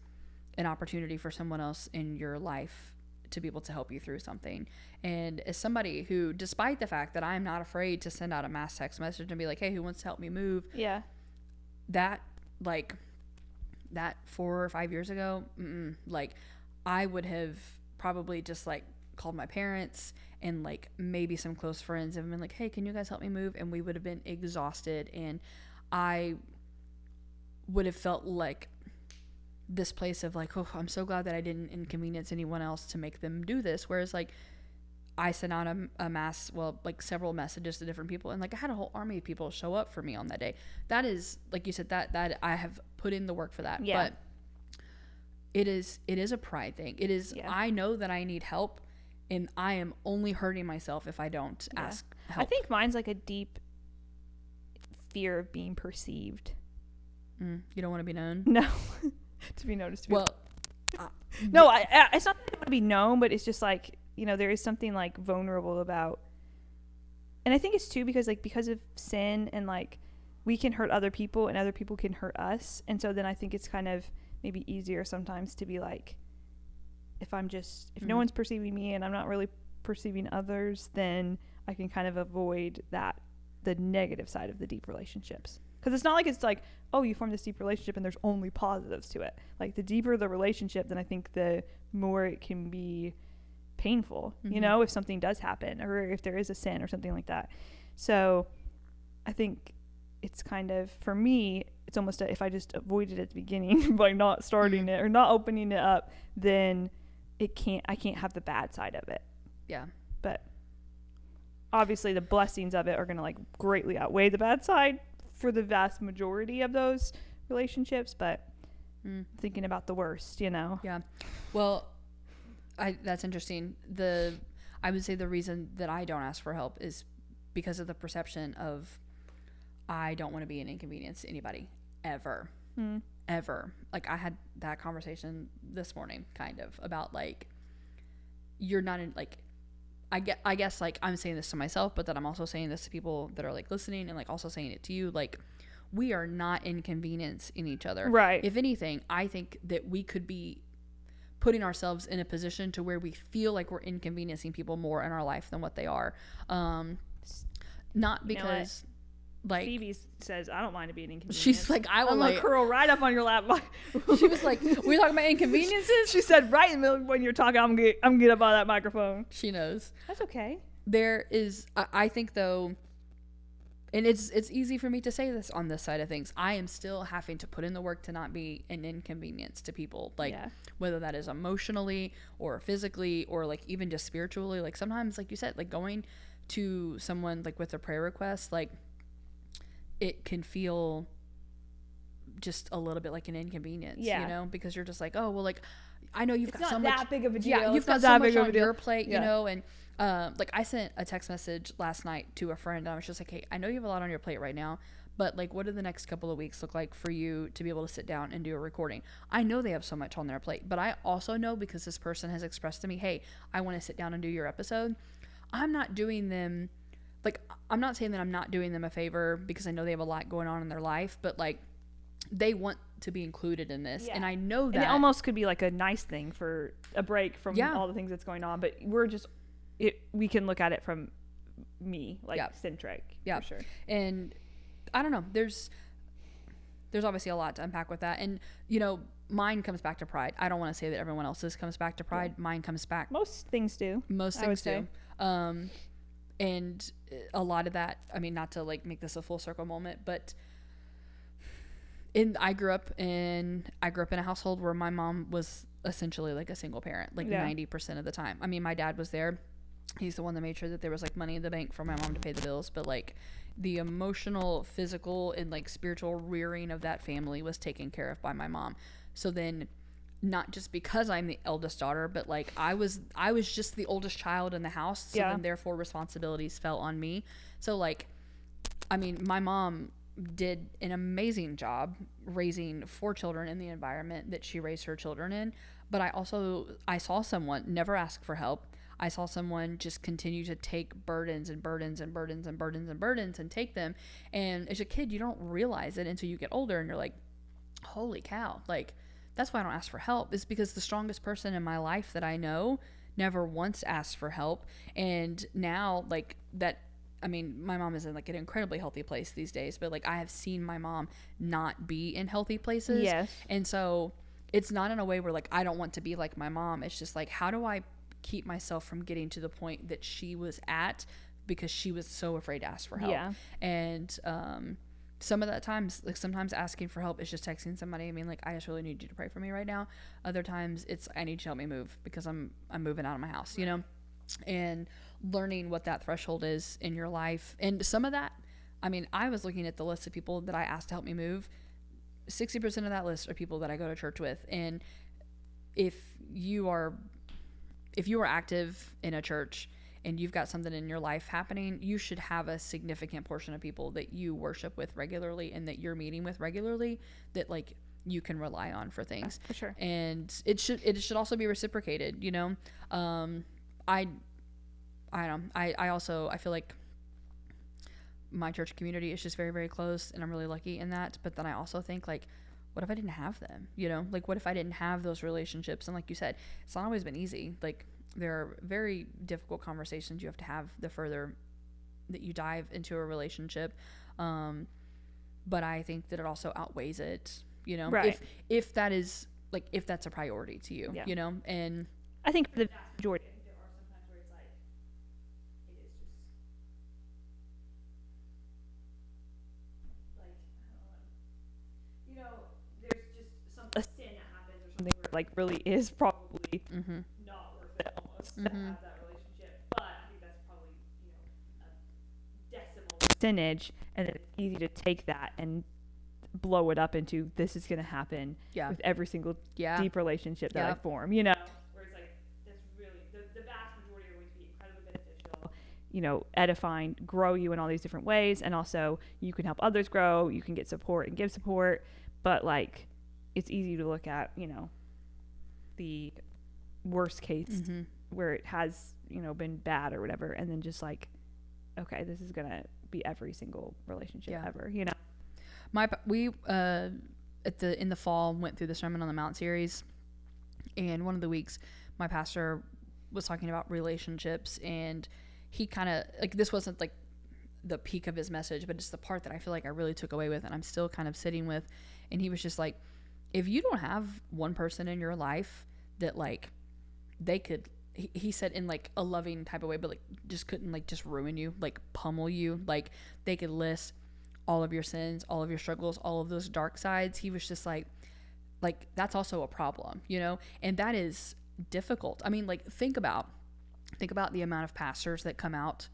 an opportunity for someone else in your life to be able to help you through something. And as somebody who, despite the fact that I'm not afraid to send out a mass text message and be like, hey, who wants to help me move? Yeah. That 4 or 5 years ago, like I would have probably just like called my parents and like maybe some close friends and been like, hey, can you guys help me move? And we would have been exhausted, and I would have felt like this place of like, oh, I'm so glad that I didn't inconvenience anyone else to make them do this. Whereas like I sent out like several messages to different people, and like I had a whole army of people show up for me on that day. That is, like you said, that I have put in the work for that. Yeah. But it is a pride thing. It is, I know that I need help, and I am only hurting myself if I don't ask help. I think mine's like a deep fear of being perceived. You don't want to be known? No. To be noticed. Well, no, it's not that I want to be known, but it's just like, you know, there is something like vulnerable about, and I think it's too because of sin, and like we can hurt other people and other people can hurt us. And so then I think it's kind of maybe easier sometimes to be like, if no one's perceiving me and I'm not really perceiving others, then I can kind of avoid the negative side of the deep relationships. Because it's not like it's like, oh, you form this deep relationship and there's only positives to it. Like the deeper the relationship, then I think the more it can be painful, you know, if something does happen or if there is a sin or something like that. So I think it's kind of, for me, it's almost if I just avoided it at the beginning by not starting it or not opening it up, then I can't have the bad side of it. Yeah. But obviously the blessings of it are going to like greatly outweigh the bad side for the vast majority of those relationships, but thinking about the worst, you know? Yeah. Well, that's interesting. I would say the reason that I don't ask for help is because of the perception of I don't want to be an inconvenience to anybody ever. Ever. Like I had that conversation this morning kind of about like, you're not in like, I guess like I'm saying this to myself, but then I'm also saying this to people that are like listening and like also saying it to you. Like we are not inconvenience in each other. Right. If anything, I think that we could be putting ourselves in a position to where we feel like we're inconveniencing people more in our life than what they are. Not because like Phoebe says, I don't mind it being inconvenience. She's like, I'm gonna curl right up on your lap. She was like, we're talking about inconveniences. She said right in the middle when you're talking, I'm gonna get up on that microphone. She knows. That's okay. There is, I think though, and it's easy for me to say this on this side of things. I am still having to put in the work to not be an inconvenience to people. Like whether that is emotionally or physically or like even just spiritually. Like sometimes, like you said, like going to someone like with a prayer request, like it can feel just a little bit like an inconvenience, you know, because you're just like, oh, well, like, I know you've got so much. It's not that big of a deal. Yeah, you've got so much on your plate, you know, and like I sent a text message last night to a friend and I was just like, hey, I know you have a lot on your plate right now, but like, what do the next couple of weeks look like for you to be able to sit down and do a recording? I know they have so much on their plate, but I also know because this person has expressed to me, hey, I want to sit down and do your episode. I'm not doing them. Like, I'm not saying that I'm not doing them a favor because I know they have a lot going on in their life, but like they want to be included in this. And I know that. And it almost could be like a nice thing for a break from all the things that's going on, but we can look at it from me, like centric. Yeah. For sure. And I don't know, there's obviously a lot to unpack with that. And, you know, mine comes back to pride. I don't want to say that everyone else's comes back to pride. Yeah. Mine comes back. Most things do. Most things do. And a lot of that, I mean, not to like make this a full circle moment, but I grew up in a household where my mom was essentially like a single parent, like 90% of the time. I mean, my dad was there. He's the one that made sure that there was like money in the bank for my mom to pay the bills, but like the emotional, physical, and like spiritual rearing of that family was taken care of by my mom. So then, not just because I'm the eldest daughter, but like I was just the oldest child in the house. So then therefore responsibilities fell on me. So like, I mean, my mom did an amazing job raising 4 children in the environment that she raised her children in. But I saw someone never ask for help. I saw someone just continue to take burdens and burdens and burdens and burdens and burdens and take them. And as a kid, you don't realize it until you get older and you're like, holy cow, like, that's why I don't ask for help, is because the strongest person in my life that I know never once asked for help. And now, like, that, I mean, my mom is in like an incredibly healthy place these days, but like I have seen my mom not be in healthy places. Yes. And so it's not in a way where like I don't want to be like my mom. It's just like, how do I keep myself from getting to the point that she was at, because she was so afraid to ask for help. Yeah. And some of that times, like sometimes asking for help is just texting somebody. I mean, like, I just really need you to pray for me right now. Other times it's, I need you to help me move because I'm moving out of my house, you know? And learning what that threshold is in your life. And some of that, I mean, I was looking at the list of people that I asked to help me move. 60% of that list are people that I go to church with. And if you are active in a church and you've got something in your life happening, you should have a significant portion of people that you worship with regularly and that you're meeting with regularly, that like you can rely on for things. For sure. And it should also be reciprocated, you know? I don't know. I feel like my church community is just very, very close, and I'm really lucky in that. But then I also think, like, what if I didn't have them? You know, like, what if I didn't have those relationships? And like you said, it's not always been easy. Like, there are very difficult conversations you have to have the further that you dive into a relationship. But I think that it also outweighs it, you know, Right. if that is like, if that's a priority to you, Yeah. you know. And I think for the vast majority, I think there are some times where it's like, it is just like, you know, there's just a sin that happens or something where it like really is probably not worth it almost to have that relationship. But I think that's probably, you know, a decimal percentage, and then it's easy to take that and blow it up into, this is going to happen with every single deep relationship that I form, you know, where it's like, that's really the vast majority are going to be incredibly beneficial, you know, edifying, grow you in all these different ways, and also you can help others grow, you can get support and give support. But like, it's easy to look at, you know, the worst case where it has, you know, been bad or whatever, and then just like, okay, this is gonna be every single relationship ever, you know. We in the fall went through the Sermon on the Mount series, and one of the weeks my pastor was talking about relationships, and he kind of, like, this wasn't like the peak of his message, but it's the part that I feel like I really took away with, and I'm still kind of sitting with. And he was just like, if you don't have one person in your life that like they could, he said in like a loving type of way, but like just couldn't like just ruin you, like pummel you, like they could list all of your sins, all of your struggles, all of those dark sides. He was just like that's also a problem, you know. And that is difficult. I mean, like, think about the amount of pastors that come out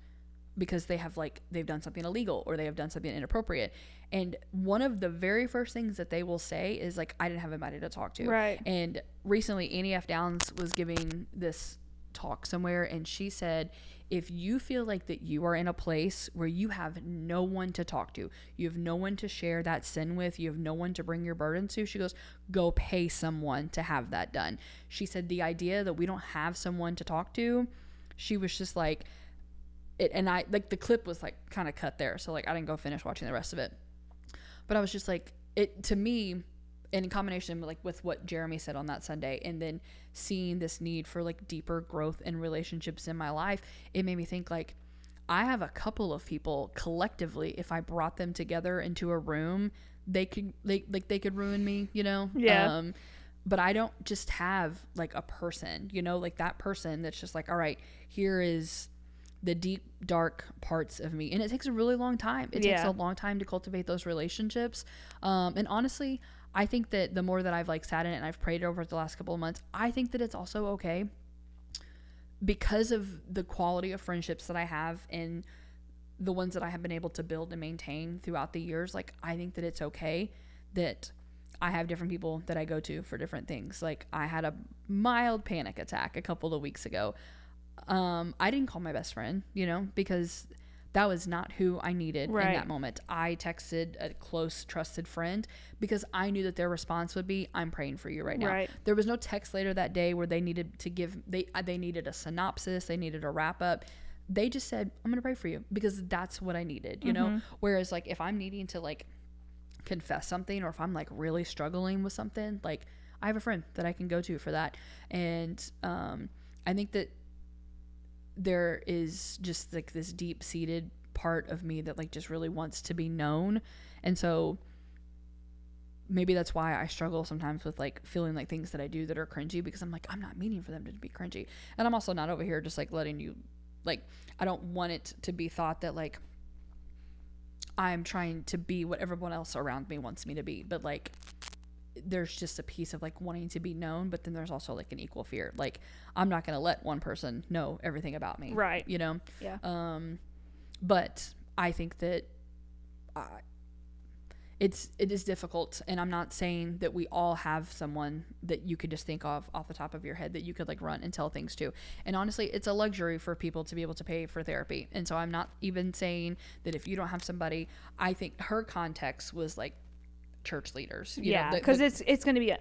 because they've done something illegal or they have done something inappropriate, and one of the very first things that they will say is like, I didn't have anybody to talk to. Right. And recently Annie F. Downs was giving this talk somewhere, and she said, if you feel like that you are in a place where you have no one to talk to, you have no one to share that sin with, you have no one to bring your burden to, she goes, go pay someone to have that done. She said the idea that we don't have someone to talk to, she was just like it. And I like, the clip was like kind of cut there, so like I didn't go finish watching the rest of it, but I was just like, it to me, in combination like with what Jeremy said on that Sunday, and then seeing this need for like deeper growth in relationships in my life, it made me think like, I have a couple of people collectively, if I brought them together into a room, they could ruin me, you know. But I don't just have like a person, you know, like that person that's just like, all right, here is the deep, dark parts of me. And it takes a really long time. It takes a long time to cultivate those relationships. And honestly, I think that the more that I've like sat in it and I've prayed over the last couple of months, I think that it's also okay, because of the quality of friendships that I have and the ones that I have been able to build and maintain throughout the years. Like, I think that it's okay that I have different people that I go to for different things. Like, I had a mild panic attack a couple of weeks ago. I didn't call my best friend, you know, because that was not who I needed in that moment. I texted a close, trusted friend because I knew that their response would be, I'm praying for you right now. There was no text later that day where they needed to give, they needed a synopsis, they needed a wrap up. They just said, I'm going to pray for you, because that's what I needed, you know? Whereas like, if I'm needing to like confess something, or if I'm like really struggling with something, like I have a friend that I can go to for that. And I think that there is just like this deep seated part of me that like just really wants to be known. And so maybe that's why I struggle sometimes with like feeling like things that I do that are cringy, because I'm like, I'm not meaning for them to be cringy. And I'm also not over here just like letting you, like, I don't want it to be thought that like I'm trying to be what everyone else around me wants me to be. But like, there's just a piece of like wanting to be known, but then there's also like an equal fear. Like, I'm not going to let one person know everything about me. Right. You know? Yeah. But I think that it is difficult, and I'm not saying that we all have someone that you could just think of off the top of your head that you could like run and tell things to. And honestly, it's a luxury for people to be able to pay for therapy. And so I'm not even saying that if you don't have somebody. I think her context was like church leaders. Yeah, because it's going to be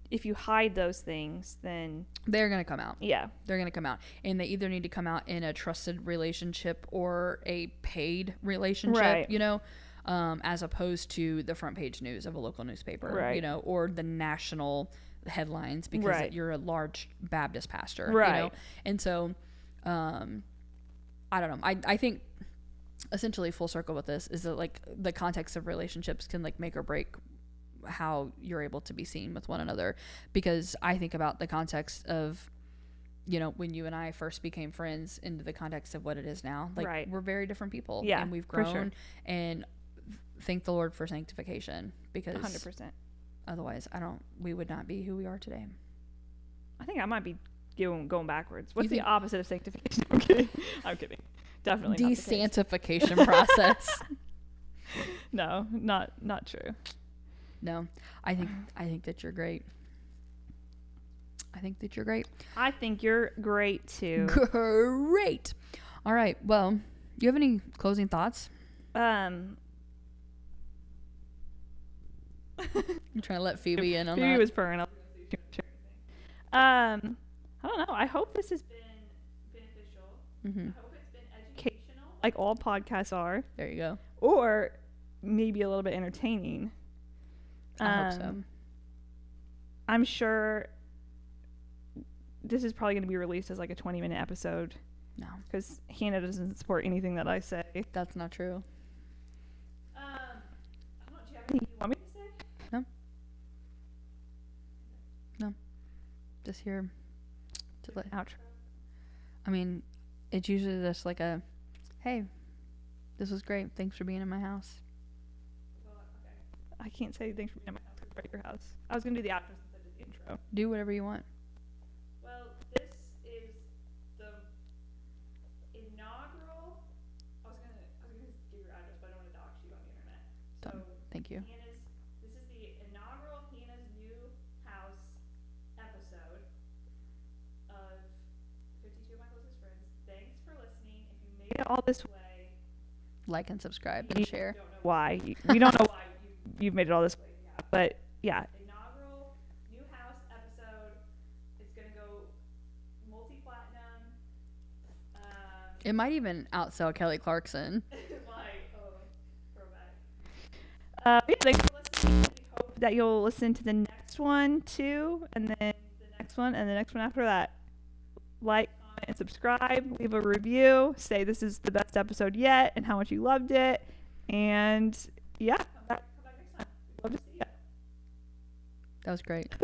if you hide those things, then they're going to come out. Yeah, they're going to come out, and they either need to come out in a trusted relationship or a paid relationship, right. You know, as opposed to the front page news of a local newspaper, right. You know, or the national headlines because right. you're a large Baptist pastor, right. You know? And so I don't know, I think essentially full circle with this is that like the context of relationships can like make or break how you're able to be seen with one another. Because I think about the context of, you know, when you and I first became friends into the context of what it is now, like right. we're very different people. Yeah, and we've grown, for sure. And thank the Lord for sanctification, because 100%. Otherwise we would not be who we are today. I think I might be going backwards. What's the opposite of sanctification? I'm kidding. Definitely desanctification process. No, not true. No, I think that you're great. I think that you're great. I think you're great too. Great. All right. Well, you have any closing thoughts? I'm trying to let Phoebe in on Phoebe that. was purring. I don't know. I hope this has been beneficial. Mm-hmm. I hope it's been educational, like all podcasts are. There you go. Or maybe a little bit entertaining. I hope so. I'm sure this is probably going to be released as like a 20-minute episode. No. Because Hannah doesn't support anything that I say. That's not true. I don't know. Do you have anything you want me to say? No. Just here to let outro. I mean, it's usually just like a, hey, this was great. Thanks for being in my house. Well, okay. I can't say thanks for being in my house or at your house. I was gonna do the outro instead of the intro. Do whatever you want. Well, this is the inaugural. I was gonna give your address, but I don't want to dox you on the internet. So thank you. This is the inaugural Hannah's New House episode of 52 of My Closest Friends. Thanks for listening. If you made it all this way, like and subscribe and share. Don't know why. We don't know why you've made it all this way. Yeah. But yeah. Inaugural New House episode. It's going to go multi-platinum. It might even outsell Kelly Clarkson. Throwback. Yeah, thanks for listening. We hope that you'll listen to the next one too, and then the next one, and the next one after that. Like, comment, and subscribe. Leave a review. Say this is the best episode yet, and how much you loved it. And yeah, come back next time. We'd love to see you. That was great.